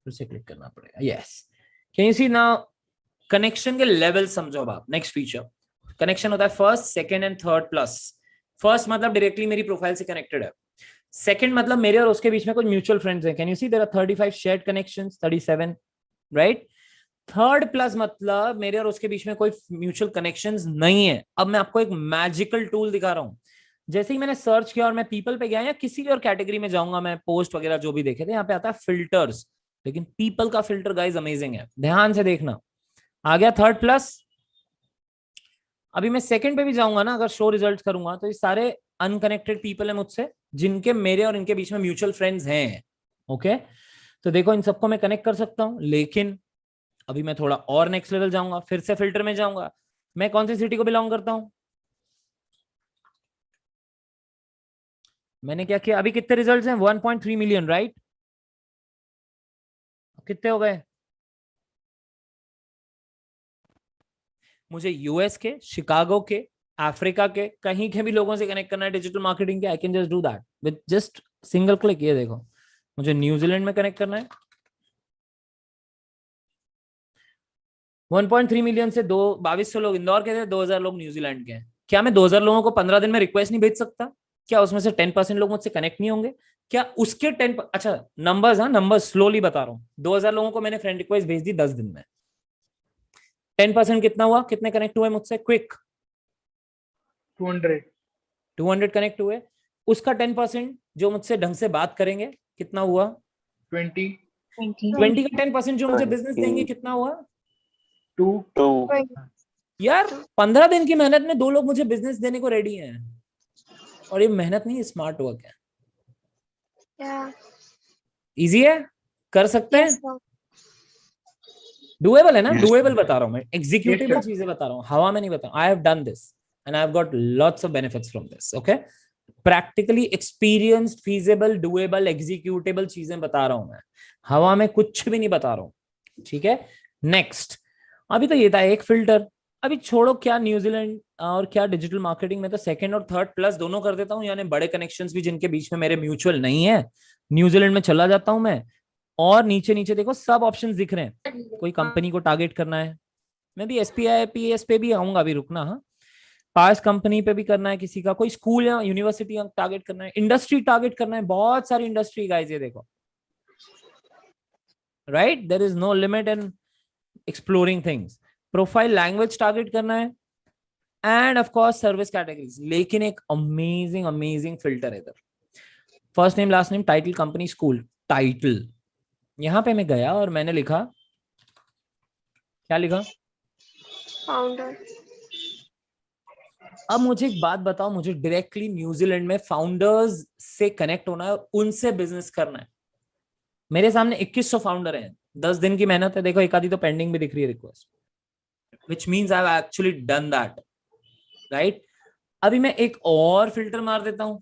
फिर से क्लिक करना पड़ेगा. Yes, can you see now connection के लेवल समझो आप. नेक्स्ट फीचर कनेक्शन होता है first, second and third plus. First मतलब डायरेक्टली मेरी प्रोफाइल से कनेक्टेड है. सेकंड मतलब मेरे और उसके बीच में कुछ म्यूचुअल फ्रेंड्स हैं. Can you see there are 35 shared connections, 37, right. Third plus मतलब मेरे और उसके बीच में कोई म्यूचुअल कनेक्शंस नहीं है. अब मैं आपको एक मैजिकल टूल दिखा रहा हूं. जैसे ही मैंने सर्च किया और मैं पीपल पे गया या किसी भी और कैटेगरी में जाऊंगा, मैं पोस्ट वगैरह जो भी देखे थे, यहाँ पे आता है फिल्टर्स. लेकिन पीपल का फिल्टर गाइस अमेजिंग है, ध्यान से देखना. आ गया थर्ड प्लस. अभी मैं सेकंड पे भी जाऊंगा ना, अगर शो रिजल्ट करूंगा तो ये सारे अनकनेक्टेड पीपल है मुझसे, जिनके मेरे और इनके बीच में म्यूचुअल फ्रेंड्स हैं. ओके, तो देखो इन सबको मैं कनेक्ट कर सकता हूं. लेकिन अभी मैं थोड़ा और नेक्स्ट लेवल जाऊंगा, फिर से फिल्टर में जाऊंगा. मैं कौन सी सिटी को बिलोंग करता हूं, मैंने क्या किया. अभी कितने रिजल्ट्स हैं, 1.3 मिलियन, राइट. कितने हो गए. मुझे यूएस के, शिकागो के, अफ्रीका के, कहीं के भी लोगों से कनेक्ट करना है डिजिटल मार्केटिंग के. I can just do that with just single click. ये देखो, मुझे न्यूजीलैंड में कनेक्ट करना है. 1.3 मिलियन से 2200 लोग इंदौर के थे, 2000 लोग न्यूजीलैंड के हैं. क्या मैं 2000 लोगों को 15 दिन में रिक्वेस्ट नहीं भेज सकता? क्या उसमें से 10% लोग मुझसे कनेक्ट नहीं होंगे? क्या उसके 10, अच्छा नंबर्स, हाँ नंबर्स स्लोली बता रहा हूँ. 2000 लोगों को मैंने फ्रेंड रिक्वेस्ट भेज दी 10 दिन में. 10% कितना हुआ, कितने कनेक्ट हुए मुझसे क्विक? 200 कनेक्ट हुए. उसका 10% जो मुझसे ढंग से बात करेंगे कितना हुआ? 20 का 10% जो मुझे बिजनेस देंगे कितना हुआ? 2. यार 15 दिन की मेहनत में 2 लोग मुझे बिजनेस देने को रेडी हैं. और ये मेहनत नहीं, स्मार्ट वर्क है. इजी है, कर सकते हैं. डुएबल है ना. डुएबल बता रहा हूं मैं, एग्जीक्यूटेबल चीजें बता रहा हूं, हवा में नहीं बता. I have done this and I have got lots of benefits from this. Okay, practically experienced, feasible, doable, executable चीजें बता रहा हूं मैं, हवा में कुछ भी नहीं बता रहा हूं. ठीक है, नेक्स्ट. अभी तो ये था एक फिल्टर. अभी छोड़ो क्या न्यूजीलैंड और क्या डिजिटल मार्केटिंग में, तो सेकंड और थर्ड प्लस दोनों कर देता हूं. यानी बड़े कनेक्शंस भी जिनके बीच में मेरे म्यूचुअल नहीं है, न्यूजीलैंड में चला जाता हूं मैं. और नीचे नीचे देखो सब ऑप्शंस दिख रहे हैं. कोई कंपनी को टारगेट करना है, मैं भी एसपीआई पीएस पे भी आऊंगा. अभी रुकना, हाँ. पास कंपनी पे भी करना है किसी का, कोई स्कूल या यूनिवर्सिटी टारगेट करना है, इंडस्ट्री टारगेट करना है. बहुत सारी इंडस्ट्री गाइस, ये देखो, right. There is no limit in exploring things. Profile language target करना है, and of course service categories. लेकिन एक अमेजिंग अमेजिंग फिल्टर है इधर. First name, last name, title, company, school. Title, यहां पे मैं गया और मैंने लिखा, क्या लिखा? फाउंडर. अब मुझे एक बात बताओ, मुझे डायरेक्टली न्यूजीलैंड में फाउंडर्स से कनेक्ट होना है, उनसे बिजनेस करना है. मेरे सामने 2100 फाउंडर हैं. 10 दिन की मेहनत है. देखो एक आधी तो पेंडिंग भी दिख रही है request, which means I have actually done that, right? अभी मैं एक और फिल्टर मार देता हूं.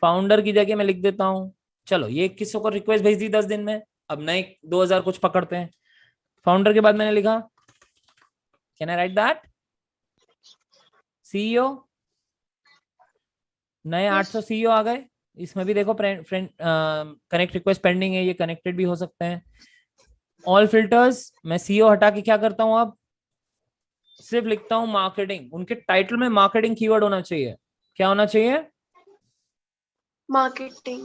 फाउंडर की जगह मैं लिख देता हूँ, चलो ये 2100 को रिक्वेस्ट भेज दी 10 दिन में, अब नए 2000 कुछ पकड़ते हैं। फाउंडर के बाद मैंने लिखा, can I right that, CEO, नए 800 सीईओ आ गए। इसमें भी देखो फ्रेंड कनेक्ट रिक्वेस्ट पेंडिंग है, ये कनेक्टेड भी हो सकते हैं। ऑल फिल्टर्स, मैं सीईओ हटा के क्या करता हूं, अब सिर्फ लिखता हूं मार्केटिंग। उनके टाइटल में मार्केटिंग कीवर्ड होना चाहिए। क्या होना चाहिए? मार्केटिंग,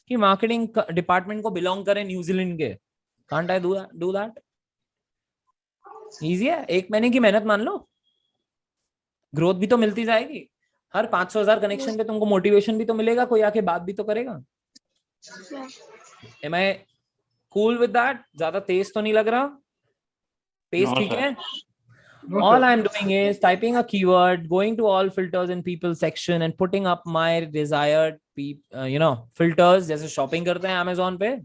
कि मार्केटिंग डिपार्टमेंट को बिलोंग करें न्यूजीलैंड के। Can't I do that? Easy है, 1 महीने की मेहनत मान लो, ग्रोथ भी तो मिलती जाएगी। हर 500,000 कनेक्शन पे तुमको मोटिवेशन भी तो मिलेगा, कोई आके बात भी तो करेगा। Am I cool with that? ज्यादा तेज तो नहीं लग रहा? पेस ठीक है? All I'm doing is typing a keyword, going to all filters in people section and putting up my desired filters, जैसे शॉपिंग करते हैं Amazon पे,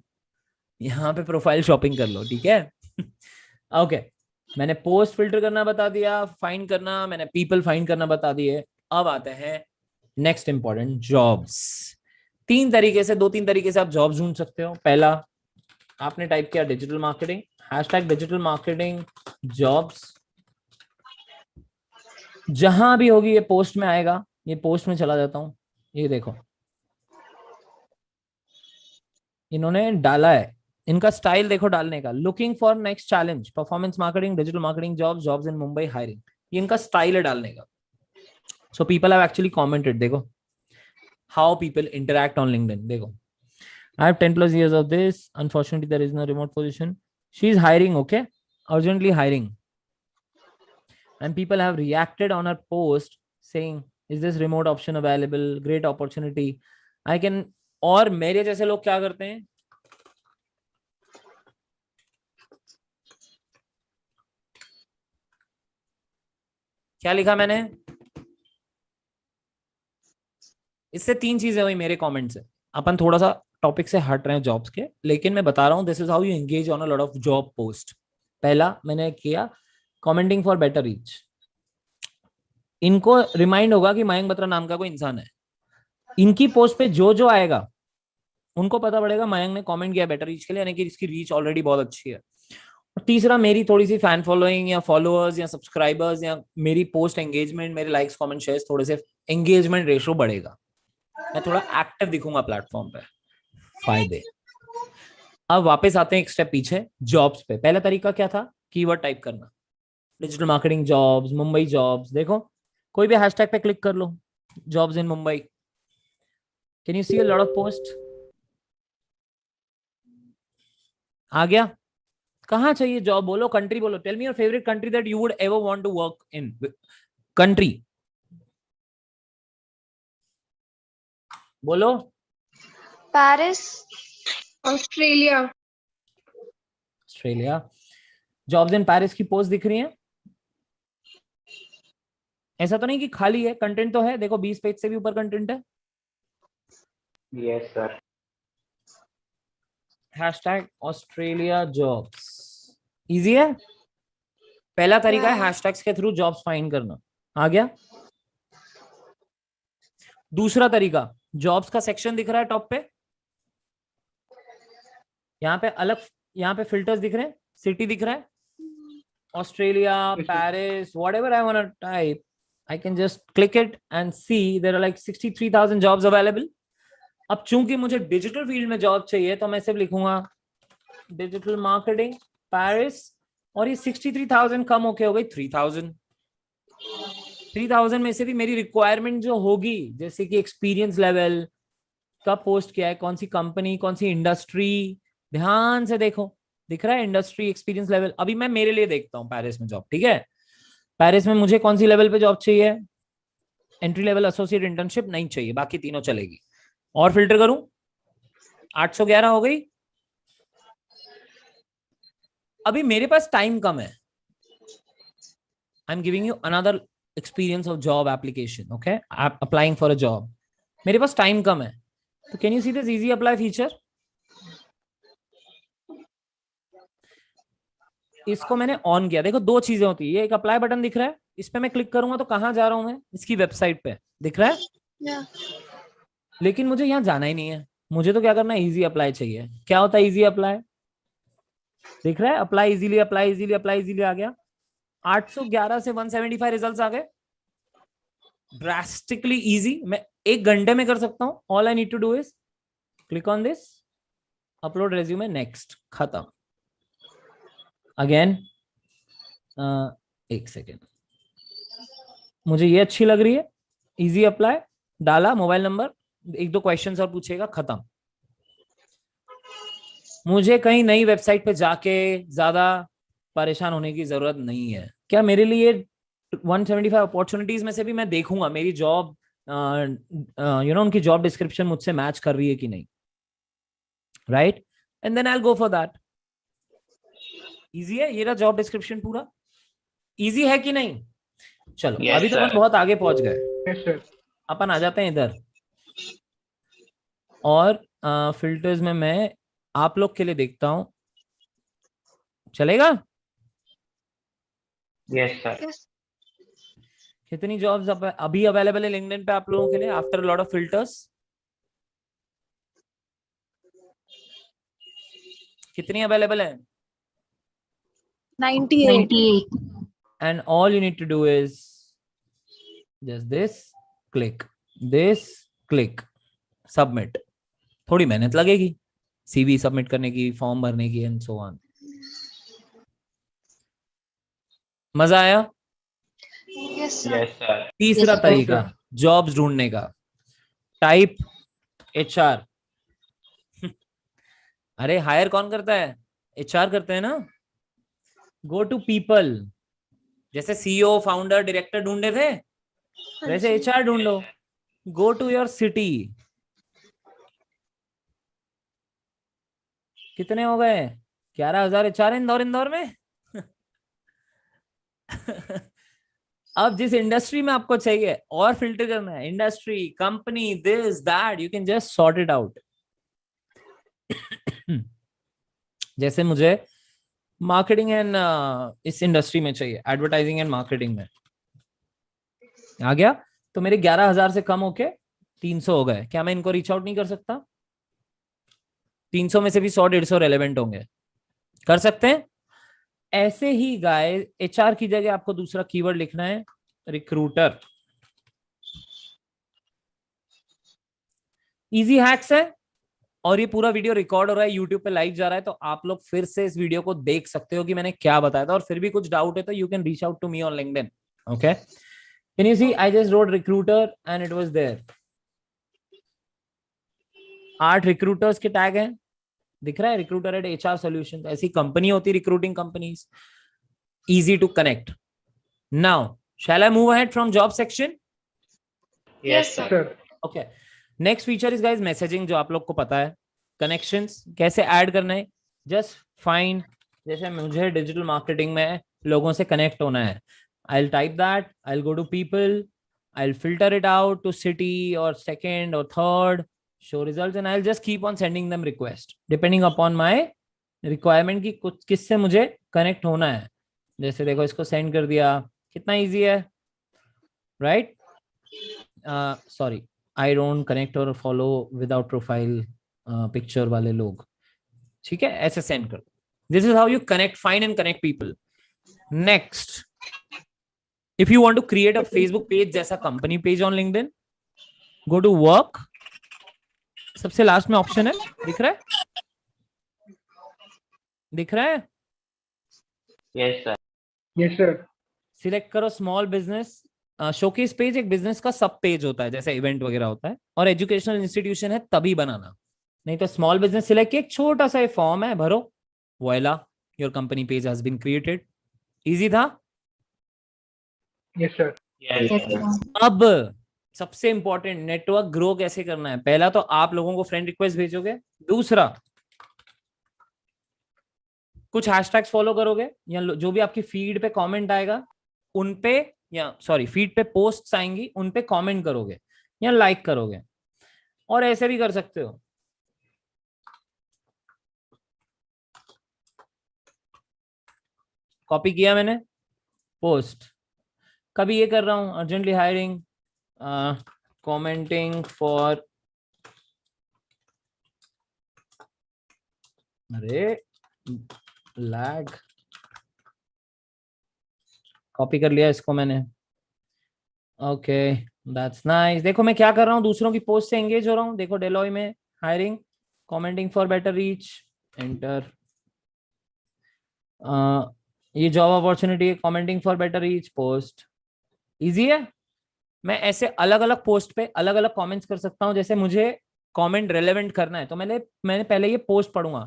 यहाँ पे प्रोफाइल शॉपिंग कर लो, ठीक है? ओके, मैंने पोस्ट फिल्टर करना बता दिया, फाइंड करना, मैंने पीपल फाइंड करना बता दिए। अब आते हैं नेक्स्ट इंपॉर्टेंट, जॉब्स। 3 तरीके से, 2-3 तरीके से आप जॉब्स ढूंढ सकते हो। पहला, आपने टाइप किया digital marketing, hashtag digital marketing jobs, जहां भी होगी ये पोस्ट में आएगा। ये पोस्ट में चला जाता हूं, ये देखो इन्होंने डाला है, इनका स्टाइल देखो डालने का, looking for next challenge, performance marketing, digital marketing jobs in Mumbai hiring, ये इनका स्टाइल है डालने का। So people have actually commented, देखो how people interact on LinkedIn, देखो I have 10+ years of this, unfortunately there is no remote position, she is hiring, okay, urgently hiring, and people have reacted on her post saying is this remote option available, great opportunity, I can। और मेरे जैसे लोग क्या करते हैं, क्या लिखा मैंने, इससे 3 चीजें हुई मेरे कमेंट से। अपन थोड़ा सा टॉपिक से हट रहे हैं जॉब्स के, लेकिन मैं बता रहा हूं this is how you engage on a lot of job post. पहला मैंने किया कमेंटिंग फॉर बेटर रीच। इनको रिमाइंड होगा कि मयंक बत्रा नाम का कोई इंसान है, इनकी पोस्ट पे जो जो आएगा उनको पता पड़ेगा मयंक ने कमेंट किया बेटर रीच के लिए, यानी कि इसकी रीच ऑलरेडी बहुत अच्छी है। और तीसरा, मेरी थोड़ी सी फैन फॉलोइंग या फॉलोअर्स या सब्सक्राइबर्स या मेरी पोस्ट एंगेजमेंट, मेरे लाइक्स कमेंट शेयर्स, थोड़े से एंगेजमेंट रेशियो बढ़ेगा, मैं थोड़ा एक्टिव दिखूंगा प्लेटफॉर्म पे, फायदे। अब वापस आते हैं एक स्टेप पीछे, जॉब्स पे। पहला तरीका क्या था, कीवर्ड टाइप करना, digital marketing jobs, Mumbai jobs. देखो कोई भी हैशटैग पे क्लिक कर लो, jobs in Mumbai, can you see a lot of post, आ गया। कहां चाहिए जॉब, बोलो, कंट्री बोलो, tell me your favourite country that you would ever want to work in, country बोलो। Paris, Australia. Australia, jobs in Paris की post दिख रही है? ऐसा तो नहीं कि खाली है, कंटेंट तो है, देखो 20 पेज से भी ऊपर कंटेंट है। Yes sir. Hashtag Australia jobs, easy है। पहला तरीका है हैशटैग्स के थ्रू जॉब्स फाइंड करना, आ गया। दूसरा तरीका, जॉब्स का सेक्शन दिख रहा है टॉप पे, यहाँ पे अलग, यहाँ पे फिल्टर्स दिख रहे हैं, सिटी दिख रहा है, Australia, Paris, whatever I want to type, I can just click it and see there are like 63,000 jobs available. अब चूंकि मुझे डिजिटल फील्ड में जॉब चाहिए तो मैं सिर्फ लिखूंगा डिजिटल मार्केटिंग पेरिस, और ये 63,000 कम होके हो गई 3,000। 3,000 में से भी मेरी रिक्वायरमेंट जो होगी, जैसे कि एक्सपीरियंस लेवल, कब पोस्ट किया है, कौन सी कंपनी, कौन सी इंडस्ट्री, ध्यान से देखो, दिख रहा है इंडस्ट्री, एक्सपीरियंस लेवल। अभी मैं मेरे लिए देखता हूँ पेरिस में जॉब, ठीक है। पेरिस में मुझे कौन सी लेवल पे जॉब चाहिए, एंट्री लेवल, एसोसिएट, इंटर्नशिप नहीं चाहिए, बाकी तीनों चलेगी। और फिल्टर करूं, 811 हो गई। अभी मेरे पास टाइम कम है, I am giving you another experience of job application, okay, applying for a job. मेरे पास टाइम कम है, तो can you see this easy apply feature, इसको मैंने ऑन किया। देखो 2 चीजें होती है, ये एक अप्लाई बटन दिख रहा है, इस पे मैं क्लिक करूंगा तो कहां जा रहा हूं मैं, इसकी वेबसाइट पे दिख रहा है। लेकिन मुझे यहाँ जाना ही नहीं है, मुझे तो क्या करना है, इजी अप्लाई चाहिए। क्या होता है इजी अप्लाई? दिख रहा है, apply easily, apply easily, apply easily आ गया। 811 से 175 रिजल्ट्स आ गए, ड्रास्टिकली इजी। मैं 1 घंटे में कर सकता हूं। All I need to do is click on this, upload resume, next, खत्म। अगेन एक सेकेंड, मुझे ये अच्छी लग रही है, इजी अप्लाई, डाला मोबाइल नंबर, 1-2 क्वेश्चंस और पूछेगा, खत्म। मुझे कहीं नई वेबसाइट पे जाके ज्यादा परेशान होने की जरूरत नहीं है। क्या मेरे लिए 175 अपॉर्चुनिटीज में से भी मैं देखूंगा मेरी जॉब उनकी जॉब डिस्क्रिप्शन मुझसे मैच कर रही है कि नहीं, right? And then I will go for that. Easy है, ये रहा जॉब डिस्क्रिप्शन पूरा। इजी है कि नहीं? चलो Yes, अभी तो sir. हम बहुत आगे पहुंच गए। अपन आ जाते हैं इधर, और फिल्टर्स में मैं आप लोग के लिए देखता हूं, चलेगा? Yes, sir. कितनी जॉब्स अभी अवेलेबल है लिंक्डइन पे आप लोगों के लिए आफ्टर लॉट ऑफ फिल्टर्स? कितनी अवेलेबल है? 98. And all you need to do is just this, click, submit. थोड़ी मेहनत लगेगी सीवी सबमिट करने की, फॉर्म भरने की, एंड सो ऑन। मजा आया? Yes, sir. Yes, sir. तीसरा Yes, sir. तरीका जॉब्स ढूंढने का, टाइप एचआर। अरे हायर कौन करता है? एचआर करते हैं ना। गो टू पीपल, जैसे सीईओ, फाउंडर, डायरेक्टर ढूंढे थे, वैसे एचआर ढूंढो। Go to your city. कितने हो गए? 11,000 एचआर इंदौर में। अब जिस इंडस्ट्री में आपको चाहिए और फिल्टर करना है, industry, company, this that, you can just sort it out. जैसे मुझे मार्केटिंग एंड इस इंडस्ट्री में चाहिए, एडवर्टाइजिंग एंड मार्केटिंग में आ गया, तो मेरे 11,000 से कम होके 300 हो गए। क्या मैं इनको रीच आउट नहीं कर सकता? 300 में से भी 100-150 रेलेवेंट होंगे, कर सकते हैं। ऐसे ही गाइस, एचआर की जगह आपको दूसरा कीवर्ड लिखना है, रिक्रूटर। इजी हैक्स है, और ये पूरा वीडियो रिकॉर्ड हो रहा है, यूट्यूब पे लाइव जा रहा है, तो आप लोग फिर से इस वीडियो को देख सकते हो कि मैंने क्या बताया था। और फिर भी कुछ डाउट है तो you can reach out to me on LinkedIn. Okay, can you see, I just wrote recruiter and it was there. 8 recruiters के टैग हैं, दिख रहा है, रिक्रूटर एट एचआर सॉल्यूशन। ऐसी कंपनी होती है recruiting companies, easy to connect. Now shall I move ahead from job section? Yes, sir. Okay, next feature is guys messaging, जो आप लोग को पता है। कनेक्शंस कैसे ऐड करना है, जस्ट फाइंड, जैसे मुझे डिजिटल मार्केटिंग में लोगों से कनेक्ट होना है, I will type that, I will go to people, I will filter it out to city और सेकंड और third, show results, and I'll just keep on sending them request depending upon my requirement की कुछ किससे मुझे connect होना है। जैसे देखो, इसको सेंड कर दिया, कितना इजी है, right? Sorry, I don't connect और फॉलो विदाउट प्रोफाइल पिक्चर वाले लोग, ठीक है? ऐसे सेंड कर। This is how you connect, find and connect people. Next, if you want to create a Facebook page जैसा company page on LinkedIn, go to work, सबसे last में option है, दिख रहा है? दिख रहा है? Yes, sir. Yes, sir. Select करो स्मॉल बिजनेस शोकेस पेज। एक बिजनेस का सब पेज होता है, जैसे इवेंट वगैरह होता है, और एजुकेशनल इंस्टीट्यूशन है तभी बनाना, नहीं तो स्मॉल बिजनेस सिलेक्ट किया, एक छोटा सा फॉर्म है, भरो, voila, your company page has been created. Easy था? Yes, sir. Yes, sir. अब सबसे इंपॉर्टेंट, नेटवर्क ग्रो कैसे करना है। पहला तो आप लोगों को फ्रेंड रिक्वेस्ट भेजोगे, दूसरा कुछ हैशटैग्स फॉलो करोगे, या जो भी आपकी फीड पे कमेंट आएगा उन पे, या सॉरी फीड पे पोस्ट्स आएंगी उन पे कमेंट करोगे या लाइक करोगे। और ऐसे भी कर सकते हो, कॉपी किया मैंने, पोस्ट, कभी ये कर रहा हूं, अर्जेंटली हायरिंग, कमेंटिंग फॉर अरे लैग, कॉपी कर लिया इसको मैंने। Okay that's nice. देखो मैं क्या कर रहा हूँ, दूसरों की पोस्ट से एंगेज हो रहा हूँ। देखो डेलॉय में hiring, commenting for better reach, enter. ये जॉब अपॉर्चुनिटी है, commenting for better reach, post. Easy है। मैं ऐसे अलग अलग पोस्ट पे अलग अलग कमेंट्स कर सकता हूँ। जैसे मुझे कमेंट रेलेवेंट करना है तो मैंने पहले ये पोस्ट पढ़ूंगा,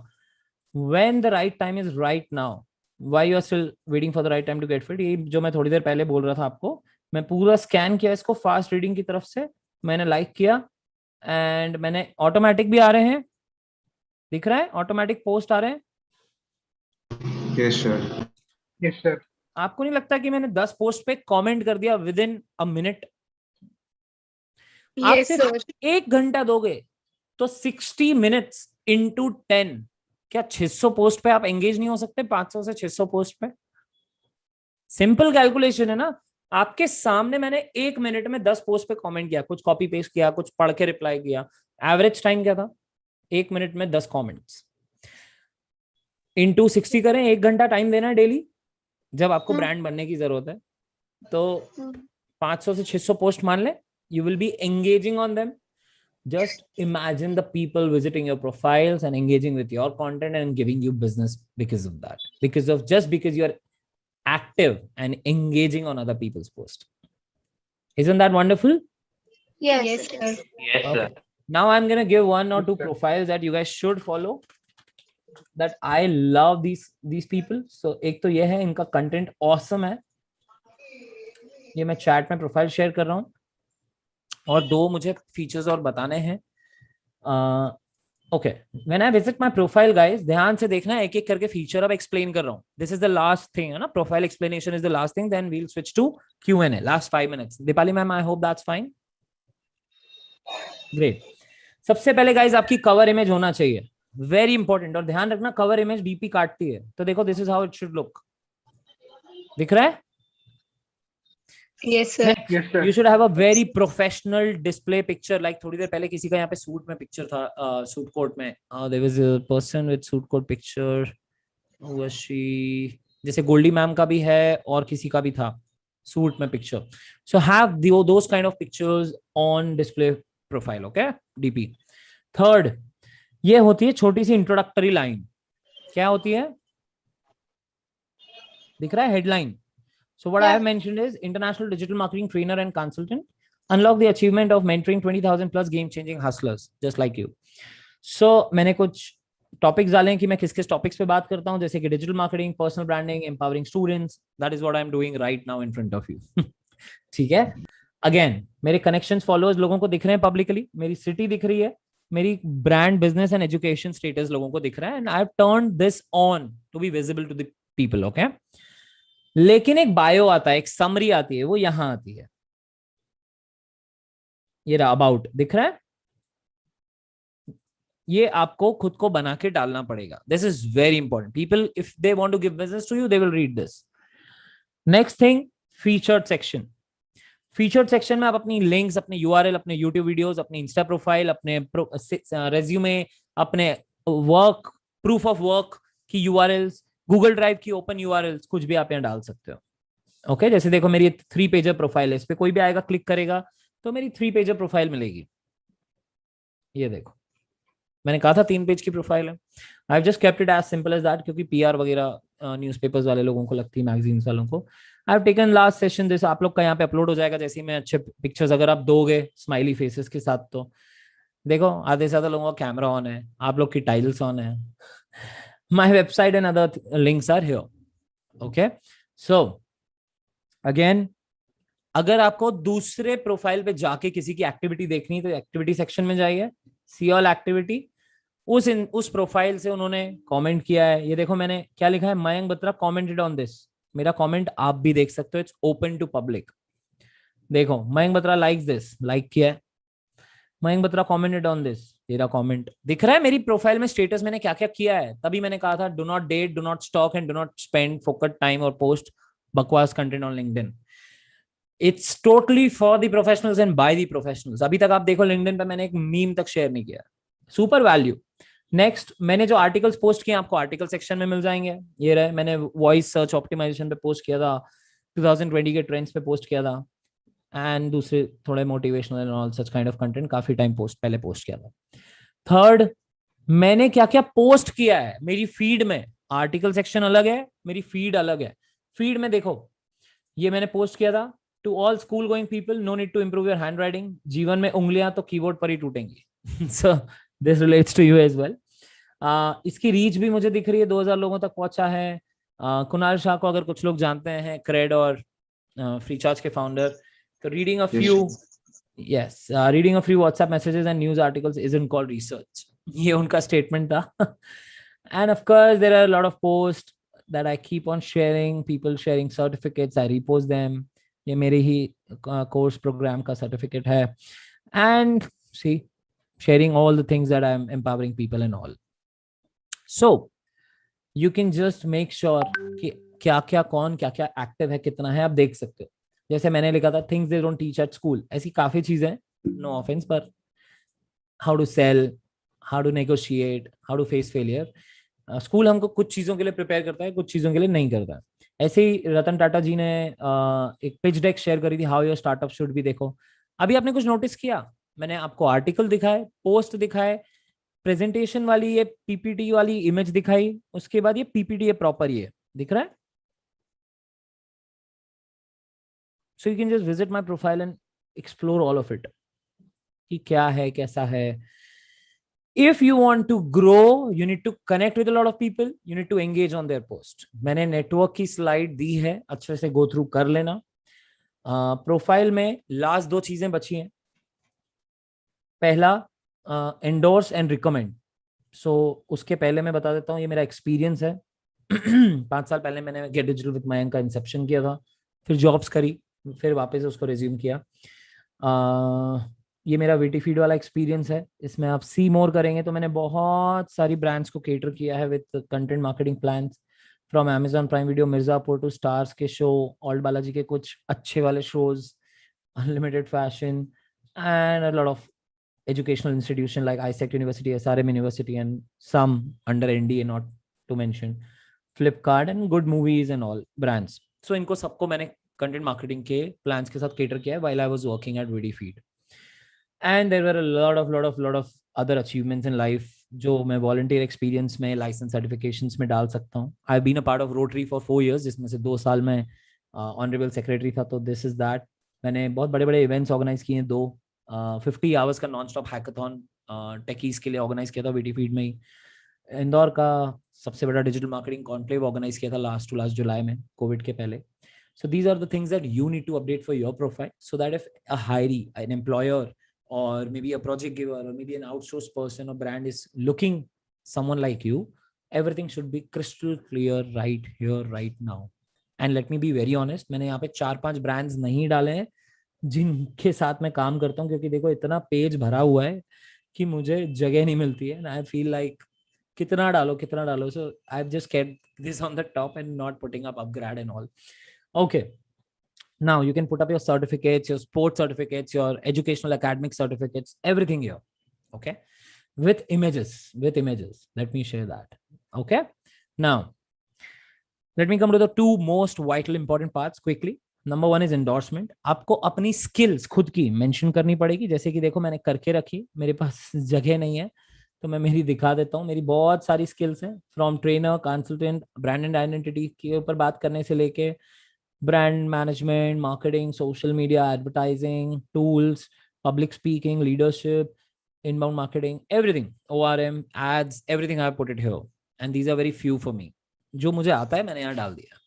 when the right time is right now, why you are still waiting for the right time to get fit. ये जो मैं थोड़ी देर पहले बोल रहा था आपको, मैं पूरा स्कैन किया इसको फास्ट रीडिंग की तरफ से, मैंने लाइक किया एंड मैंने ऑटोमेटिक भी आ रहे हैं, दिख रहा है ऑटोमेटिक पोस्ट आ रहे हैं। Yes, sir. Yes, sir. आपको नहीं लगता कि मैंने 10 पोस्ट पे कमेंट कर दिया विद इन अ मिनट? आप सिर्फ 1 घंटा दोगे तो 60 मिनट्स इंटू 10, क्या 600 पोस्ट पे आप एंगेज नहीं हो सकते? 500 से 600 पोस्ट पे। सिंपल कैलकुलेशन है ना। आपके सामने मैंने 1 मिनट में 10 पोस्ट पे कमेंट किया, कुछ कॉपी पेस्ट किया, कुछ पढ़ के रिप्लाई किया। एवरेज टाइम क्या था? 1 मिनट में 10 कमेंट्स इंटू 60 करें, 1 घंटा टाइम देना है डेली। जब आपको ब्रांड बनने की जरूरत है तो 500 से 600 पोस्ट मान ले, you will be engaging on them. Just imagine the people visiting your profiles and engaging with your content and giving you business because of that, because you are active and engaging on other people's posts. Isn't that wonderful? Yes, sir. Yes, sir. Okay. Now I'm going to give 1 or 2 profiles that you guys should follow, that I love these people. So एक तो ये है, इनका content awesome है। ये मैं chat में profile share कर रहा हूँ, और 2 मुझे फीचर्स और बताने हैं। Okay, when I visit my profile guys, ध्यान से देखना है, एक एक करके फीचर अब एक्सप्लेन कर रहा हूँ। This is the last thing है ना, profile explanation is the last thing, then we will switch to Q&A, last 5 minutes. Deepali ma'am, I hope that's fine. Great. सबसे पहले गाइस आपकी कवर इमेज होना चाहिए, वेरी इंपॉर्टेंट। और ध्यान रखना कवर इमेज डीपी काटती है, तो देखो this is how it should look. दिख रहा है? Yes, sir. Yes, sir. You should have a very professional display picture. Like थोड़ी देर पहले किसी का यहाँ पे सूट में पिक्चर था, सूट कोट में। There was a person with suit coat picture. Who was she? जैसे गोल्डी मैम का भी है और किसी का भी था सूट में picture. So have those kind of pictures on display profile, okay? DP. Third, ये होती है छोटी सी इंट्रोडक्टरी लाइन। क्या होती है? दिख रहा है? Headline. So what I have mentioned is international digital marketing trainer and consultant, unlock the achievement of mentoring 20,000 plus game changing hustlers just like you. So मैंने कुछ टॉपिक्स डाले हैं कि मैं किस किस टॉपिक्स पे बात करता हूँ, जैसे कि digital marketing, personal branding, empowering students. That is what I am doing right now in front of you. ठीक है? अगेन मेरे कनेक्शंस, फॉलोअर्स लोगों को दिख रहे हैं पब्लिकली, मेरी सिटी दिख रही है, मेरी brand, business and education status लोगों को दिख रहा है, and I have turned this on to be visible to the people, okay? लेकिन एक बायो आता है, एक समरी आती है, वो यहां आती है। ये रहा अबाउट, दिख रहा है? ये आपको खुद को बना के डालना पड़ेगा। This is very important. People if they want to give business to you, they will read this. Next thing, featured section. Featured section में आप अपनी लिंक्स, अपने यूआरएल, अपने यूट्यूब वीडियोस, अपने इंस्टा प्रोफाइल, अपने रेज्यूमे, अपने वर्क, प्रूफ ऑफ वर्क की URLs, Google drive की ओपन यूआरएल्स, कुछ भी आप यहाँ डाल सकते हो। ओके, जैसे देखो मेरी 3 पेजर प्रोफाइल है, इस पे कोई भी आएगा क्लिक करेगा तो मेरी 3 पेजर प्रोफाइल मिलेगी। ये देखो, मैंने कहा था 3 पेज की प्रोफाइल है। I have just kept it as simple as that, क्योंकि पीआर वगैरह न्यूज़पेपर्स वाले लोगों को लगती है, मैगजीन्स वालों को। I have taken last session this, आप लोग का यहाँ पे अपलोड हो जाएगा जैसे ही मैं अच्छे पिक्चर्स अगर आप दोगे स्माइली फेसेस के साथ। तो देखो आधे से ज्यादा लोगों का कैमरा ऑन है, आप लोग की टाइल्स ऑन है। My website and other links are here. Okay, so again, अगर आपको दूसरे प्रोफाइल पे जाके किसी की एक्टिविटी देखनी है तो एक्टिविटी सेक्शन में जाइए, सी ऑल एक्टिविटी। उस प्रोफाइल से उन्होंने कमेंट किया है, ये देखो मैंने क्या लिखा है, Mayank Batra commented on this. मेरा कमेंट आप भी देख सकते हो, इट्स ओपन टू पब्लिक। देखो Mayank Batra likes this, like किया है। Mayank Batra commented on this, तेरा कमेंट दिख रहा है। मेरी प्रोफाइल में स्टेटस मैंने क्या क्या किया है, तभी मैंने कहा था do not date, do not stock and do not spend फोकट टाइम और पोस्ट बकवास content on LinkedIn. It's totally for the professionals and by the professionals. अभी तक आप देखो लिंक्डइन पे मैंने एक मीम तक शेयर नहीं किया। सुपर वैल्यू, नेक्स्ट, मैंने जो आर्टिकल्स पोस्ट किए आपको आर्टिकल सेक्शन में मिल जाएंगे। ये रहे, मैंने वॉइस सर्च ऑप्टिमाइजेशन पे पोस्ट किया था, 2020 के ट्रेंड्स पे पोस्ट किया था, एंड दूसरे थोड़े motivational and all such kind of content काफी टाइम पहले पोस्ट किया था। थर्ड, मैंने क्या क्या पोस्ट किया है मेरी फीड में। आर्टिकल सेक्शन अलग है, मेरी फीड अलग है। फीड में देखो, ये मैंने पोस्ट किया था, to all school going people, no need to improve your handwriting, जीवन में उंगलियां तो कीबोर्ड पर ही टूटेंगी। So this relates to you as well. इसकी रीच भी मुझे दिख रही है, 2000 लोगों तक पहुंचा है। कुणाल शाह को अगर कुछ लोग जानते हैं, क्रेड और फ्रीचार्ज के फाउंडर, तो reading a few reading a few WhatsApp messages and news articles isn't called research. ये उनका स्टेटमेंट था। And of course there are a lot of posts that I keep on sharing, people sharing certificates, I repost them. ये मेरे ही course programme का certificate है। And see, sharing all the things that I'm empowering people and all. So you can just make sure कि क्या क्या कौन क्या क्या एक्टिव है, कितना है, आप देख सकते हो। जैसे मैंने लिखा था things they don't teach at school, ऐसी काफी चीजें, नो ऑफेंस, पर how to sell, how to negotiate, how to face failure, school हमको कुछ चीजों के लिए प्रिपेयर करता है, कुछ चीजों के लिए नहीं करता है। ऐसे ही रतन टाटा जी ने एक पिच डेक शेयर करी थी, how your startup should be. देखो अभी आपने कुछ नोटिस किया, मैंने आपको आर्टिकल दिखाए, पोस्ट दिखाए, प्रेजेंटेशन वाली ये पीपीटी वाली इमेज दिखाई, उसके बाद ये पीपीटी है प्रॉपर, ये दिख रहा है। So you can just visit my profile and explore all of it कि क्या है, कैसा है। If you want to grow, you need to connect with a lot of people, you need to engage on their post. मैंने network की slide दी है, अच्छे से गो थ्रू कर लेना। प्रोफाइल में लास्ट 2 चीजें बची हैं। पहला, एंडोर्स एंड रिकमेंड। सो उसके पहले मैं बता देता हूँ, ये मेरा एक्सपीरियंस है। 5 साल पहले मैंने गेट डिजिटल विद मयंक का इंसेप्शन किया था, फिर जॉब्स करी, फिर वापस उसको रिज्यूम किया। ये मेरा वीटी फीड वाला एक्सपीरियंस है। इसमें आप सी मोर करेंगे तो मैंने बहुत सारी ब्रांड्स को केटर किया है with content marketing plans, from Amazon Prime Video, Mirzapur to stars के शो, ऑल्ड बालाजी के कुछ अच्छे वाले shows, unlimited fashion, and a lot of educational institution like ISEC University, SRM University, and some under NDA, not to mention Flipkart, and good movies and all brands. So इनको सबको मैंने content marketing के plans के साथ cater किया है while I was working at VD Feed. And there were a lot of other achievements in life जो मैं volunteer experience में, license certifications में डाल सकता हूँ. I've been a part of Rotary for 4 years, जिसमें से 2 साल में honorable secretary था, तो this is that. मैंने बहुत बड़े बड़े events organize किए हैं, 50 आवर्स का नॉन स्टॉप हैकाथॉन टेकीज के लिए ऑर्गेनाइज किया था वीटी फीड में ही। इंदौर का सबसे बड़ा डिजिटल मार्केटिंग कॉन्क्लेव ऑर्गेनाइज किया था लास्ट जुलाई में, कोविड के पहले। So these are the things that you need to update for your profile, so that if a hirer, an employer, or may be a project giver, or may be an outsource person or brand is looking someone like you, everything should be crystal clear right here right now. And let me be very honest, मैंने यहाँ पे 4-5 brands नहीं डाले हैं जिनके साथ मैं काम करता हूँ, क्योंकि देखो इतना पेज भरा हुआ है कि मुझे जगह नहीं मिलती है। आई फील लाइक कितना डालो, so I just kept this on the top and not putting up upgrade and all. Okay, now you can put up your certificates, your sports certificates, your educational academic certificates, everything here, okay, with images. Let me share that. Okay, now let me come to the 2 most vital important parts quickly. Number 1 is endorsement. आपको अपनी skills खुद की mention करनी पड़ेगी। जैसे कि देखो मैंने करके रखी, मेरे पास जगह नहीं है तो मैं मेरी दिखा देता हूँ। मेरी बहुत सारी स्किल्स हैं, from trainer, consultant, brand and identity के ऊपर बात करने से लेके brand management, marketing, social media, advertising, tools, public speaking, leadership, inbound marketing, everything, ORM, ads, everything I have put it here, and these are very few for me. जो मुझे आता है मैंने यहाँ डाल दिया।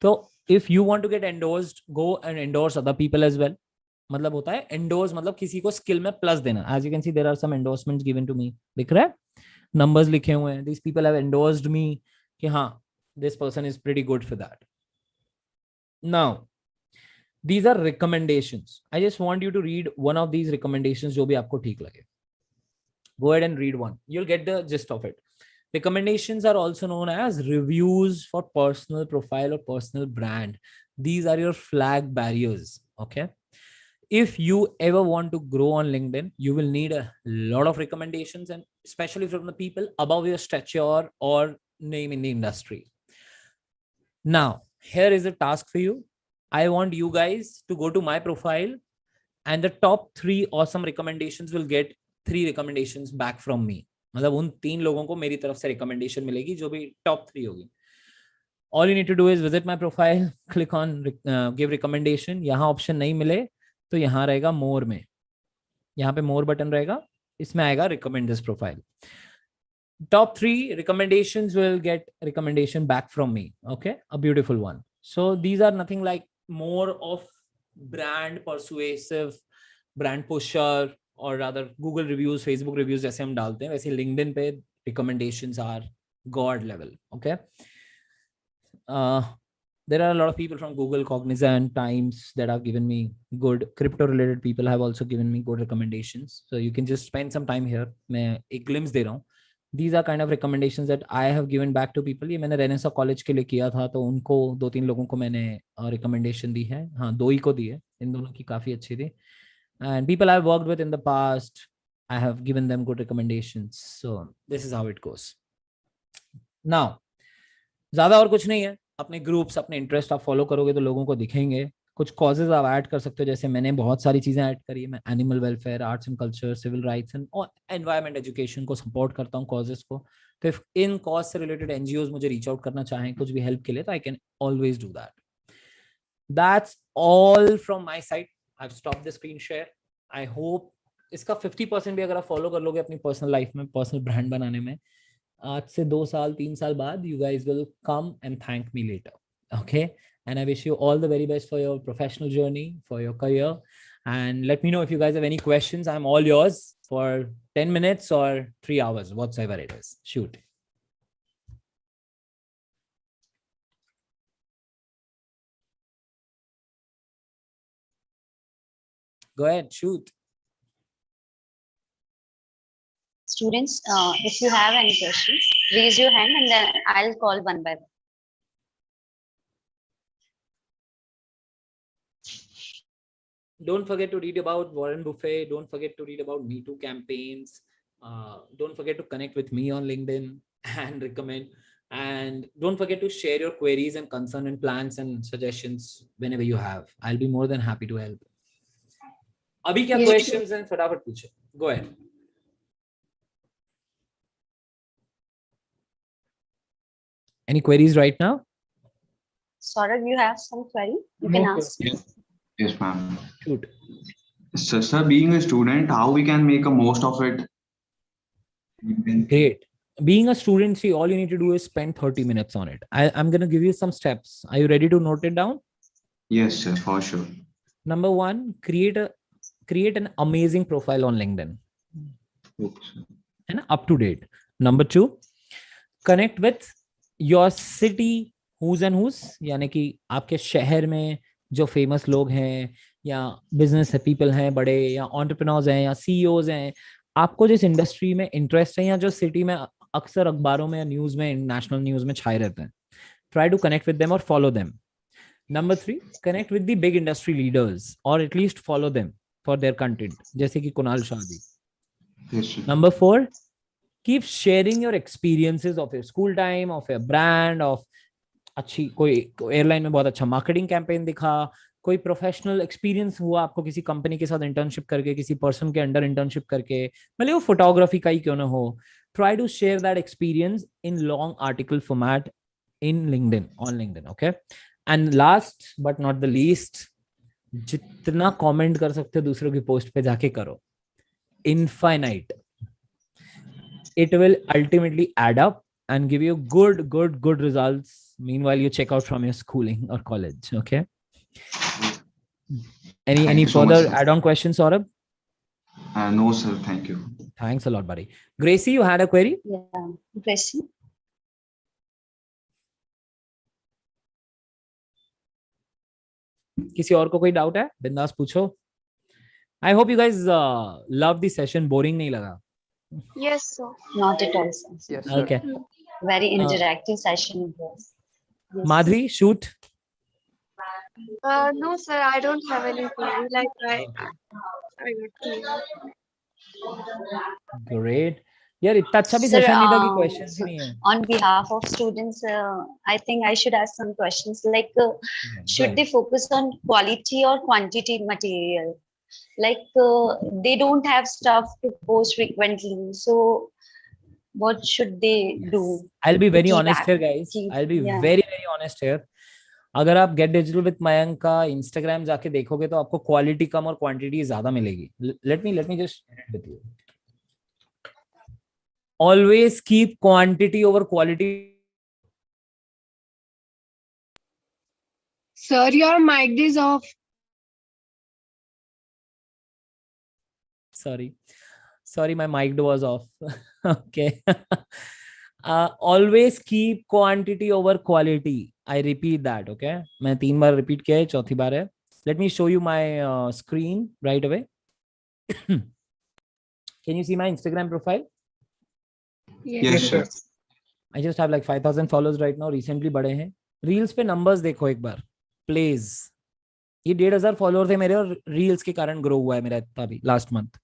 तो if you want to get endorsed, go and endorse other people as well. मतलब होता है endorse, मतलब किसी को skill में plus देना। As you can see, there are some endorsements given to me. दिख रहा है, numbers लिखे हुए हैं। These people have endorsed me कि हाँ, this person is pretty good for that. Now, these are recommendations. I just want you to read one of these recommendations जो भी आपको ठीक लगे. Go ahead and read one. You'll get the gist of it. Recommendations are also known as reviews for personal profile or personal brand. These are your flag barriers. Okay. If you ever want to grow on LinkedIn, you will need a lot of recommendations, and especially from the people above your stature or name in the industry. Now, here is a task for you. I want you guys to go to my profile, and the top 3 awesome recommendations will get 3 recommendations back from me. मतलब उन 3 लोगों को मेरी तरफ से recommendation मिलेगी जो भी top 3 होगी. All you need to do is visit my profile, click on give recommendation. यहाँ option नहीं मिले तो यहाँ रहेगा more में. यहाँ पे more button रहेगा, इसमें आएगा recommend this profile. Top 3 recommendations will get recommendation back from me. Okay, a beautiful one. So these are nothing like more of brand persuasive, brand pusher, or rather Google reviews, Facebook reviews जैसे हम डालते हैं, वैसे LinkedIn पे recommendations are God level. Okay. There are a lot of people from Google, Cognizant, Times that have given me good crypto related people have also given me good recommendations. So you can just spend some time here. मैं एक glimpse दे रहा हूँ. These are kind of recommendations that I have given back to people. ये मैंने Renaissance college के लिए किया था, तो उनको 2-3 लोगों को मैंने recommendation दी है. हाँ, 2 ही को दी है. इन दोनों की काफी अच्छी थी. And people I've worked with in the past, I have given them good recommendations. So this is how it goes. Now, ज्यादा और कुछ नहीं है. अपने ग्रुप्स, अपने इंटरेस्ट आप फॉलो करोगे तो लोगों को दिखेंगे. कुछ कॉजेज आप ऐड कर सकते हो, जैसे मैंने बहुत सारी चीजें ऐड करी है. मैं animal welfare, arts and culture, civil rights and environment education को सपोर्ट करता हूँ, कॉजेज को. तो इफ इन कॉज से रिलेटेड एनजीओज मुझे रीच आउट करना चाहें कुछ भी हेल्प के लिए, तो I can always do that. That's all from my side. I have stopped the screen share. I hope इसका 50% भी अगर आप फॉलो कर लोगे अपनी पर्सनल लाइफ में, पर्सनल ब्रांड बनाने में, आज से 2 साल 3 साल बाद you guys will come and thank me later. Okay, and I wish you all the very best for your professional journey, for your career, and let me know if you guys have any questions. I'm all yours for 10 minutes or 3 hours, whatsoever it is. Shoot. Go ahead, shoot. Students, if you have any questions, raise your hand and then I'll call one by one. Don't forget to read about Warren Buffett. Don't forget to read about Me Too campaigns. Don't forget to connect with me on LinkedIn and recommend. And don't forget to share your queries and concern and plans and suggestions whenever you have. I'll be more than happy to help. अभी क्या questions हैं फटाफट पूछो. Go ahead. Any queries right now? Saurabh, you have some query? You can ask. Yes, ma'am. Shoot. So, sir, being a student, how we can make a most of it? Great. Being a student, see, all you need to do is spend 30 minutes on it. I'm going to give you some steps. Are you ready to note it down? Yes, sir, for sure. Number 1, create an amazing profile on LinkedIn. Okay. And up to date. Number 2, connect with your city who's and who's, यानी कि आपके शहर में जो famous लोग हैं या business people हैं बड़े, या एंटरप्रेन्योर्स हैं या सीईओज हैं, आपको जिस इंडस्ट्री में इंटरेस्ट है या जो सिटी में अक्सर अखबारों में, न्यूज में, नेशनल न्यूज में छाए रहते हैं. Try to connect with them और follow them. Number 3, connect with the big industry leaders और at least follow them for their content, जैसे कि Kunal Shah ji. Number 4, keep sharing your experiences of your school time, of your brand, of अच्छी कोई airline में बहुत अच्छा marketing campaign दिखा, कोई प्रोफेशनल एक्सपीरियंस हुआ आपको किसी कंपनी के साथ इंटर्नशिप करके, किसी पर्सन के अंडर इंटर्नशिप करके, भले वो फोटोग्राफी का ही क्यों ना हो. Try to share that experience in long article format in LinkedIn, on LinkedIn. Okay, and last but not the least, जितना कमेंट कर सकते हो दूसरों की पोस्ट पे जाके करो. Infinite. It will ultimately add up and give you good results. Meanwhile, you check out from your schooling or college. Okay. Any further add-on questions, Saurabh? No, sir. Thank you. Thanks a lot, buddy. Gracie, you had a query? Yeah, Gracie. किसी और को कोई doubt है? बिंदास पूछो. I hope you guys love the session. Boring नहीं लगा? Yes, sir. Not at all, sir. Yes, Okay. Very interactive session it was. Yes. Madhvi, shoot. No, sir, I don't have any query. Like I got clear. Great. यार इतना अच्छा भी Sir, session नहीं था कि questions ही so नहीं है. on behalf of students, I think I should ask some questions like, should ahead. they focus on quality or quantity material? Like, they don't have stuff to post frequently, so what should they do I'll be to very keep honest here, guys. I'll be yeah. very honest here. अगर आप gate digital with Mayank का Instagram जाके देखोगे तो आपको quality कम और quantity ज्यादा मिलेगी. Let me just with you. Always keep quantity over quality. Sir, your mic is off. Sorry, my mic was off. Okay. Always keep quantity over quality. I repeat that. Okay. मैं 3 बार repeat किया है, चौथी बार है. Let me show you my screen right away. Can you see my Instagram profile? Yes, sir. I just have like 5,000 followers right now. Recently बढ़े हैं. Reels पे numbers देखो एक बार. Plays. ये 1,500 फॉलोअर थे मेरे और रील्स के कारण ग्रो हुआ है मेरा इतना भी last month.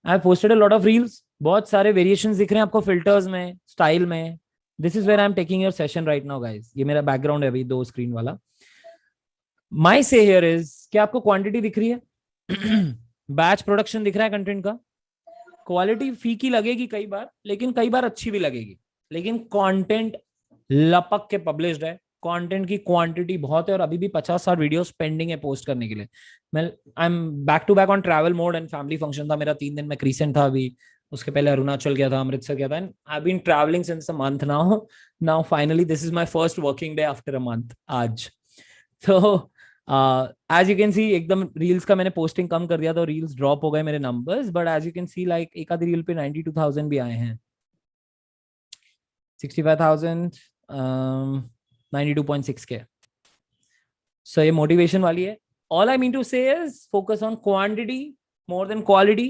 I have posted a lot of reels. बहुत सारे वेरिएशंस दिख रहे हैं आपको फिल्टर्स में, स्टाइल में. This is where I am taking your session right now guys. ये मेरा बैकग्राउंड है अभी 2 स्क्रीन वाला. माय से हियर इज क्या आपको क्वांटिटी दिख रही है? बैच प्रोडक्शन दिख रहा है कंटेंट का. क्वालिटी फीकी लगेगी कई बार, लेकिन कई बार अच्छी भी लगेगी. लेकिन कंटेंट लपक के पब्लिश्ड है. कंटेंट की क्वांटिटी बहुत है और अभी भी 50-60 वीडियोस पेंडिंग है पोस्ट करने के लिए. मैं I am back to back on travel mode and family function था मेरा 3 दिन में. क्रीसेंट था अभी, उसके पहले अरुणाचल गया था, अमृतसर गया था. And I been travelling since a month now finally this is my first working day after a month आज. तो एज यू कैन सी एकदम रील्स का मैंने पोस्टिंग कम कर दिया था, रील्स ड्रॉप हो गए मेरे numbers. But as you can see like एक आधी रील पे 92,000 भी आए हैं. 65,000 92.6K. So ये मोटिवेशन वाली है. All I mean to say is focus on quantity more than quality,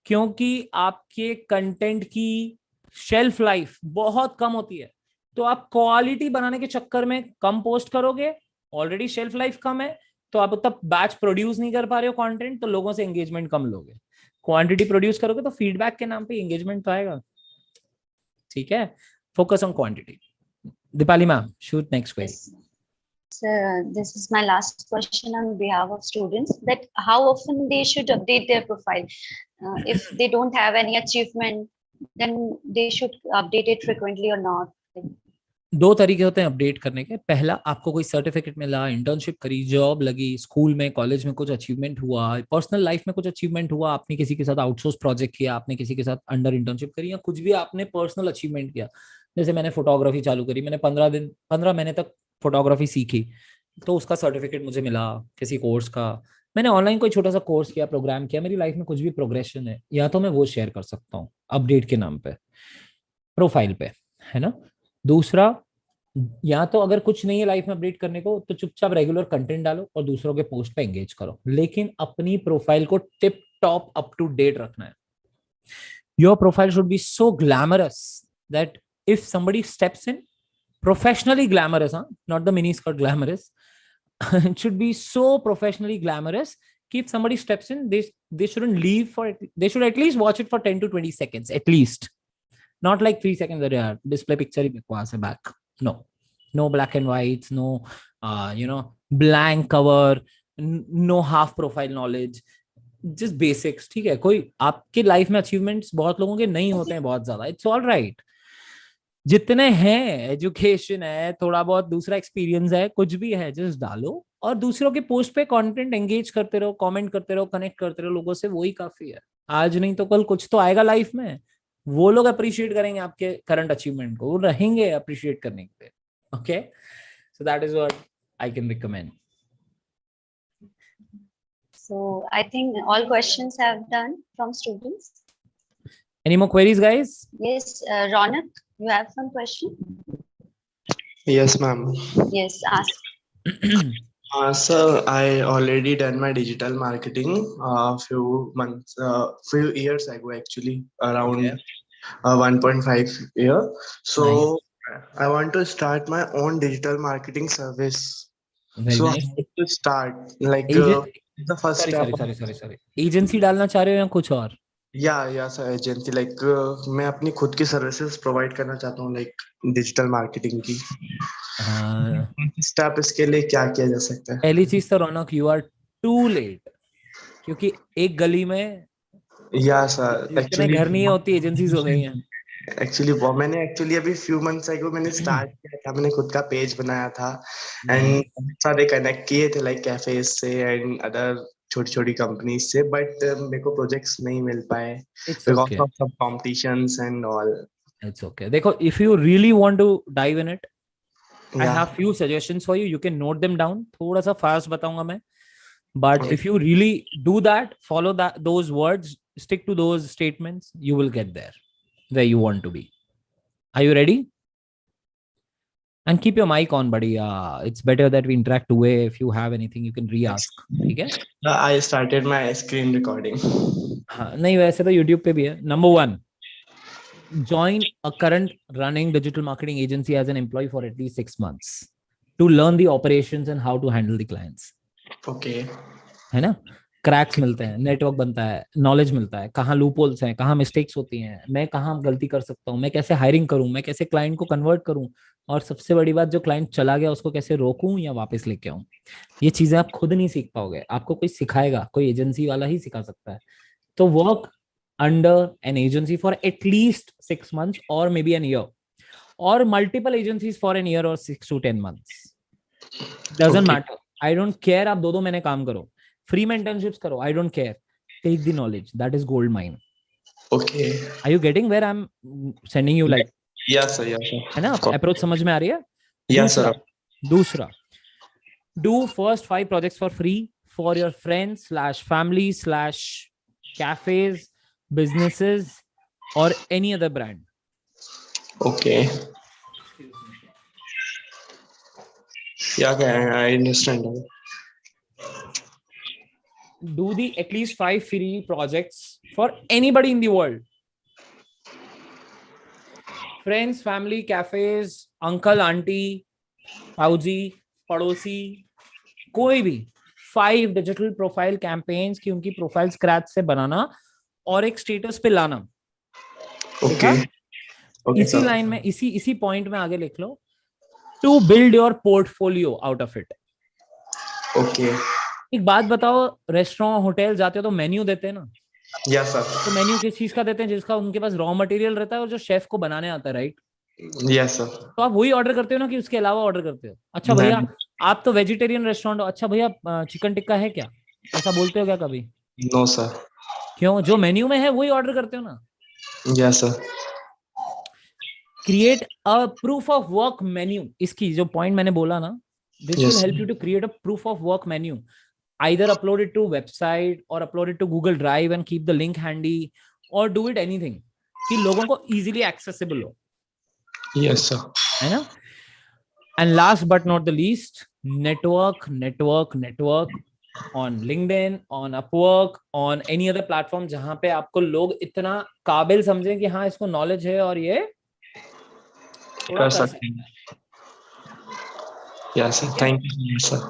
क्योंकि आपके कंटेंट की शेल्फ लाइफ बहुत कम होती है. तो आप क्वालिटी बनाने के चक्कर में कम पोस्ट करोगे, ऑलरेडी शेल्फ लाइफ कम है, तो आप तब बैच प्रोड्यूस नहीं कर पा रहे हो कंटेंट, तो लोगों से एंगेजमेंट कम लोगे. क्वांटिटी प्रोड्यूस करोगे तो फीडबैक के नाम पे एंगेजमेंट तो आएगा. ठीक है, focus on quantity. Dipali ma'am, shoot next question. Yes. Sir, this is my last question on behalf of students, that how often they should update their profile. If they don't have any achievement, then they should update it frequently or not. 2 तरीके होते हैं update करने के. पहला, आपको कोई certificate मिला, internship करी, जॉब लगी, स्कूल में कॉलेज में कुछ अचीवमेंट हुआ, पर्सनल लाइफ में कुछ अचीवमेंट हुआ, आपने किसी के साथ आउटसोर्स प्रोजेक्ट किया, आपने किसी के साथ अंडर इंटर्नशिप करी, या कुछ भी आपने पर्सनल अचीवमेंट किया. जैसे मैंने फोटोग्राफी चालू करी, मैंने 15 महीने तक फोटोग्राफी सीखी, तो उसका सर्टिफिकेट मुझे मिला. किसी कोर्स का मैंने ऑनलाइन कोई छोटा सा कोर्स किया, प्रोग्राम किया, मेरी लाइफ में कुछ भी प्रोग्रेशन है, या तो मैं वो शेयर कर सकता हूँ अपडेट के नाम पे, प्रोफाइल पे, है ना. दूसरा, या तो अगर कुछ नहीं है लाइफ में अपडेट करने को, तो चुपचाप रेगुलर कंटेंट डालो और दूसरों के पोस्ट पे एंगेज करो, लेकिन अपनी प्रोफाइल को tip top up to date रखना है. Your profile should be so glamorous that if somebody steps in, professionally glamorous, not the mini skirt glamorous, it should be so professionally glamorous. If somebody steps in, they shouldn't leave for it. They should at least watch it for 10 to 20 seconds at least, not like 3 seconds that yaar display picture hi bakwas hai back. No black and whites, no blank cover, no half profile knowledge, just basics. ठीक है, कोई आपके life में achievements बहुत लोगों के नहीं होते हैं बहुत ज्यादा, इट्स ऑल राइट. जितने हैं, एजुकेशन है, थोड़ा बहुत दूसरा एक्सपीरियंस है, कुछ भी है, जस्ट डालो और दूसरों के पोस्ट पे कंटेंट एंगेज करते रहो, कमेंट करते रहो, कनेक्ट करते रहो लोगों से, वही काफी है. आज नहीं तो कल कुछ तो आएगा लाइफ में, वो लोग अप्रिशिएट करेंगे आपके करंट अचीवमेंट को, वो रहेंगे अप्रिशिएट करने के लिए. Okay, so that is what I can recommend. So I think all questions have done from students. Any more queries, guys? Yes, Ronak, you have some question? Yes, ma'am. Yes, ask. Sir, I already done my digital marketing few years ago, actually, around 1.5 year. So I want to start my own digital marketing service. Very so nice. how to start? Like the first step. Sorry. Agency डालना चाह रहे हो या कुछ और? या sir agency like मैं अपनी खुद की सर्विसेज प्रोवाइड करना चाहता हूँ लाइक डिजिटल मार्केटिंग की। हाँ, स्टेप इसके लिए क्या किया जा सकता है? पहली चीज तो रौनक, यू आर टू लेट, क्योंकि एक गली में या सर इतने घर नहीं होती, एजेंसीज हो गई हैं। एक्चुअली वो मैंने एक्चुअली अभी फ्यू मंथ्स अगो मैंने स्टार्ट किया था, मैंने खुद का पेज बनाया था एंड सारे कनेक्ट किए थे लाइक कैफेज से एंड अदर छोटी छोटी कंपनीज से, बट मेरे को प्रोजेक्ट्स नहीं मिल पाए इट्स बिकॉज ओके, ऑफ सब competitions and all. It's okay. देखो, if you really want to dive in it, I या have few suggestions for you, you can note them down. थोड़ा सा फास्ट बताऊंगा मैं, but if you really do that, follow those words, stick to those statements, you will get there where you want to be. Are you ready? And keep your mic on, buddy. It's better that we interact two way. If you have anything, you can re-ask. ठीक है? I started my screen recording. हाँ, नहीं, वैसे तो YouTube पे भी है. Number 1, join a current running digital marketing agency as an employee for at least 6 months to learn the operations and how to handle the clients. Okay. है ना? Cracks मिलते हैं, नेटवर्क बनता है, नॉलेज मिलता है, कहाँ लूपहोल्स हैं, कहाँ मिस्टेक्स होती हैं, मैं कहाँ गलती कर सकता हूँ, मैं कैसे हायरिंग करूँ, मैं कैसे क्लाइंट को कन्वर्ट करूँ, और सबसे बड़ी बात, जो क्लाइंट चला गया उसको कैसे रोकूं या वापस लेके आऊं। ये चीजें आप खुद नहीं सीख पाओगे, आपको कोई सिखाएगा, कोई एजेंसी वाला ही सिखा सकता है। तो work under an agency for at least 6 months और मे बी एन ईयर, और multiple agencies for an year और 6 to 10 months, doesn't matter. I don't care, आप 2 महीने काम करो, फ्री में इंटर्नशिप्स करो, I don't care, take the knowledge, that is gold mine. Okay. Are you getting where I am sending you? Like, Yes sir, yes sir. है ना, approach समझ में आ रही है? Yes sir. दूसरा, do first 5 projects for free for your friends / family / cafes, businesses, or any other brand. Okay. Yeah, I understand. Do the at least 5 free projects for anybody in the world. Friends, family, cafes, uncle, auntie, pauji, पड़ोसी, कोई भी 5 digital profile campaigns की उनकी profile scratch से बनाना और एक status पे लाना। Okay. Okay, इसी sir. लाइन में, इसी पॉइंट में आगे लिख लो, to build your portfolio out of it. Okay. एक बात बताओ, रेस्टोरेंट होटल जाते हो तो मेन्यू देते हैं ना? Yes sir. तो मेन्यू किस चीज का देते हैं? जिसका उनके पास रॉ मटेरियल रहता है और जो शेफ को बनाने आता है, राइट? Yes sir. तो आप वही ऑर्डर करते हो ना, कि उसके अलावा ऑर्डर करते हो? अच्छा भैया, आप तो वेजिटेरियन रेस्टोरेंट हो, अच्छा भैया चिकन टिक्का है क्या, ऐसा बोलते हो क्या कभी? No sir. क्यों? जो मेन्यू में है वही ऑर्डर करते हो ना। Yes sir. Create a proof of work menu. इसकी जो पॉइंट मैंने बोला ना, this will help you to create a proof of work menu. Either upload it to website or upload it to Google Drive and keep the link handy, or do it anything कि लोगों को easily accessible हो। Yes sir. है ना? And last but not the least, network on LinkedIn, on Upwork, on any other platform जहां पे आपको लोग इतना काबिल समझें कि हाँ, इसको नॉलेज है और ये कर सकते हैं। Yes sir. Thank you so much sir.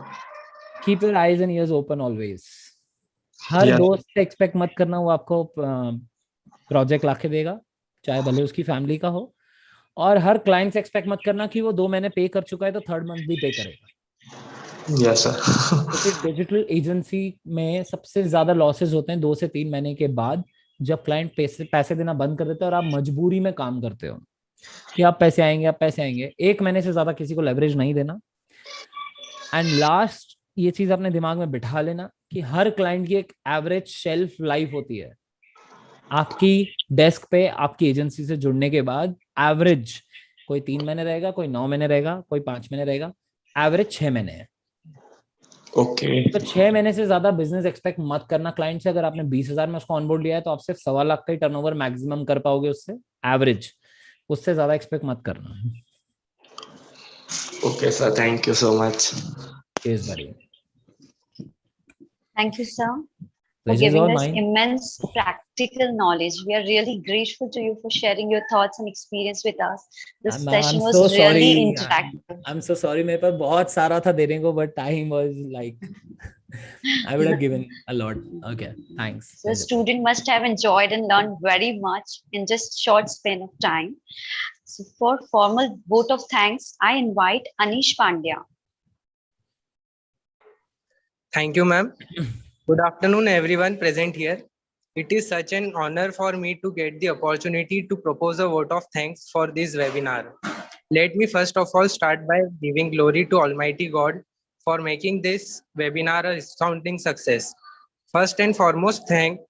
Keep your eyes and ears open always. हर दोस्त से एक्सपेक्ट मत करना वो आपको प्रोजेक्ट लाके देगा, चाहे भले उसकी फैमिली का हो, और हर क्लाइंट से एक्सपेक्ट मत करना कि वो 2 महीने पे कर चुका है तो 3rd मंथ भी पे करेगा। Yes sir. क्योंकि डिजिटल एजेंसी में सबसे ज्यादा लॉसेस होते हैं 2 से 3 महीने के बाद, जब क्लाइंट पैसे देना बंद कर देते हैं और आप मजबूरी में काम करते हो कि आप पैसे आएंगे। 1 महीने से ज्यादा किसी को लेवरेज नहीं देना। एंड लास्ट, ये चीज अपने दिमाग में बिठा लेना कि हर क्लाइंट की एक एवरेज शेल्फ लाइफ होती है। आपकी डेस्क पे आपकी एजेंसी से जुड़ने के बाद एवरेज कोई 3 महीने रहेगा, कोई 9 महीने रहेगा, कोई 5 महीने रहेगा, एवरेज 6 महीने है। Okay. तो 6 महीने से ज्यादा बिजनेस एक्सपेक्ट मत करना क्लाइंट से। अगर आपने 20,000 में उसको ऑनबोर्ड लिया है तो आप सिर्फ 1.25 लाख का ही टर्नओवर मैक्सिमम कर पाओगे उससे, एवरेज। उससे ज्यादा एक्सपेक्ट मत करना। Okay sir. Thank you so much. Cheers, buddy. Thank you, sir, for Pleasure's giving all us mine. immense practical knowledge. We are really grateful to you for sharing your thoughts and experience with us. This session was so really sorry. interactive. I'm so sorry, मेरे पास बहुत सारा था देने को, but time was like I would have given a lot. Okay, thanks. The student must have enjoyed and learned very much in just short span of time. So for formal vote of thanks, I invite Anish Pandya. Thank you, ma'am. Good afternoon, everyone present here. It is such an honor for me to get the opportunity to propose a vote of thanks for this webinar. Let me first of all start by giving glory to Almighty God for making this webinar a resounding success. First and foremost, thank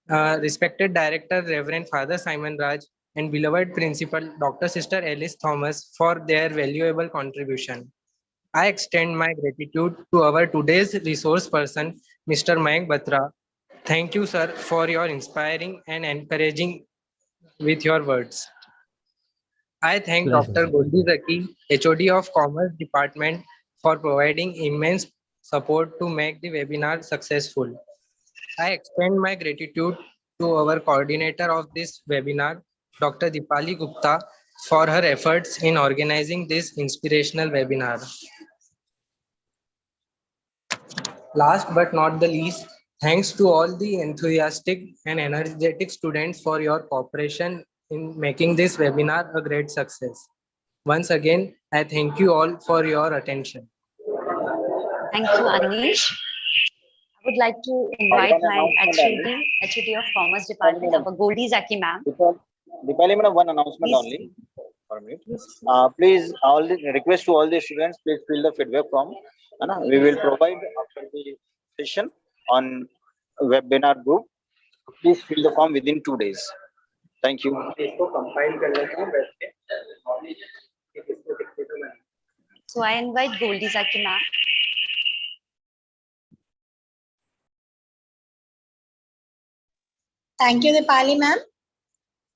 respected Director Reverend Father Simon Raj and beloved Principal Dr. Sister Alice Thomas for their valuable contribution. I extend my gratitude to our today's resource person, Mr. Mayank Batra. Thank you, sir, for your inspiring and encouraging with your words. I thank Dr. Goldie Zaki, HOD of Commerce Department, for providing immense support to make the webinar successful. I extend my gratitude to our coordinator of this webinar, Dr. Dipali Gupta, for her efforts in organizing this inspirational webinar. Last but not the least, thanks to all the enthusiastic and energetic students for your cooperation in making this webinar a great success. Once again, I thank you all for your attention. Thank you, Anish. I would like to invite my HOD of Commerce Department, our Goldie Zaki ma'am. Dipali madam, one announcement only. For a minute. Please, all the request to all the students, please fill the feedback form. We will provide after the session on webinar group. Please fill the form within 2 days. Thank you. So I invite Goldie Zaki ma'am. Thank you, Dipali ma'am.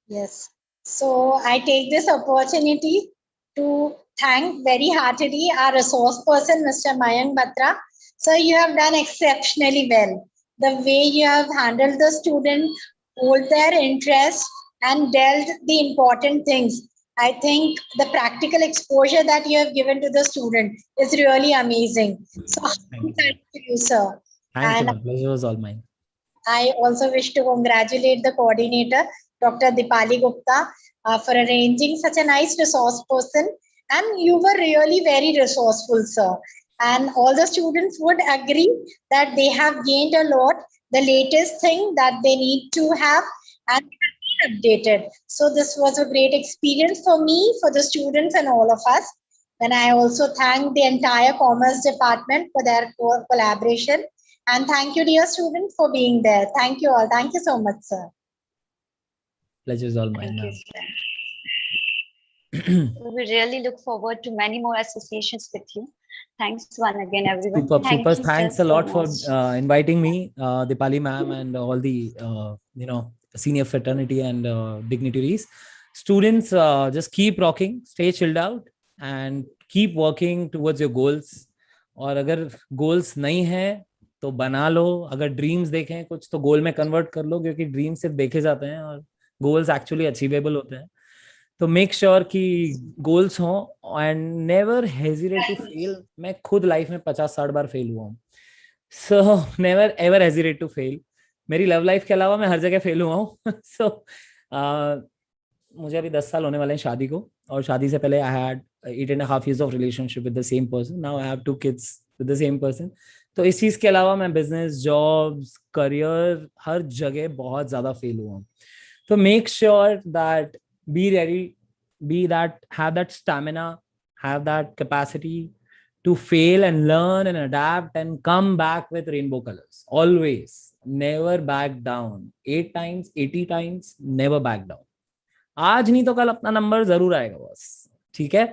Yes. So I take this opportunity to thank very heartily our resource person, Mr. Mayank Batra. So you have done exceptionally well. The way you have handled the student, hold their interest and dealt the important things. I think the practical exposure that you have given to the student is really amazing. So thank you, sir. Thank you. Pleasure was all mine. I also wish to congratulate the coordinator, Dr. Dipali Gupta, for arranging such a nice resource person. And you were really very resourceful, sir. And all the students would agree that they have gained a lot, the latest thing that they need to have and updated. So this was a great experience for me, for the students and all of us. And I also thank the entire Commerce Department for their collaboration. And thank you, dear students, for being there. Thank you all. Thank you so much, sir. Pleasure is all mine. We really look forward to many more associations with you. Thanks one again, everyone. Super. Thanks a lot for inviting me, Dipali ma'am, and all the senior fraternity and dignitaries. Students, just keep rocking, stay chilled out, and keep working towards your goals. और अगर goals नहीं है तो बना लो, अगर dreams देखें कुछ तो गोल में कन्वर्ट कर लो, क्योंकि ड्रीम्स सिर्फ देखे जाते हैं और गोल्स एक्चुअली अचीवेबल होते हैं. तो मेक श्योर कि गोल्स हों and never hesitate to fail. मैं खुद लाइफ में 50-60 बार फेल हुआ हूँ. So never ever hesitate to fail. मेरी लव लाइफ के अलावा मैं हर जगह फेल हुआ हूँ. सो मुझे अभी 10 साल होने वाले हैं शादी को, और शादी से पहले I had 8.5 years of relationship with the same person. Now I have 2 kids with the same person. तो इस चीज के अलावा मैं बिजनेस, जॉब्स, करियर, हर जगह बहुत ज्यादा फेल हुआ हूँ. तो make sure that be ready, have that stamina, have that capacity to fail and learn and adapt and come back with rainbow colors. Always, never back down. 8 times, 80 times, never back down. आज नहीं तो कल अपना number जरूर आएगा बस. ठीक है,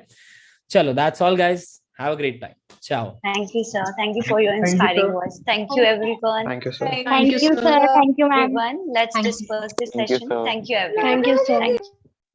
चलो, that's all guys. Have a great time. Ciao. Thank you, sir. Thank you for your inspiring words. Thank you, everyone. Thank you, sir. Thank you, sir. Thank you, ma'am. Everyone, let's disperse this session. Thank you, everyone. Thank you, sir. Thank you.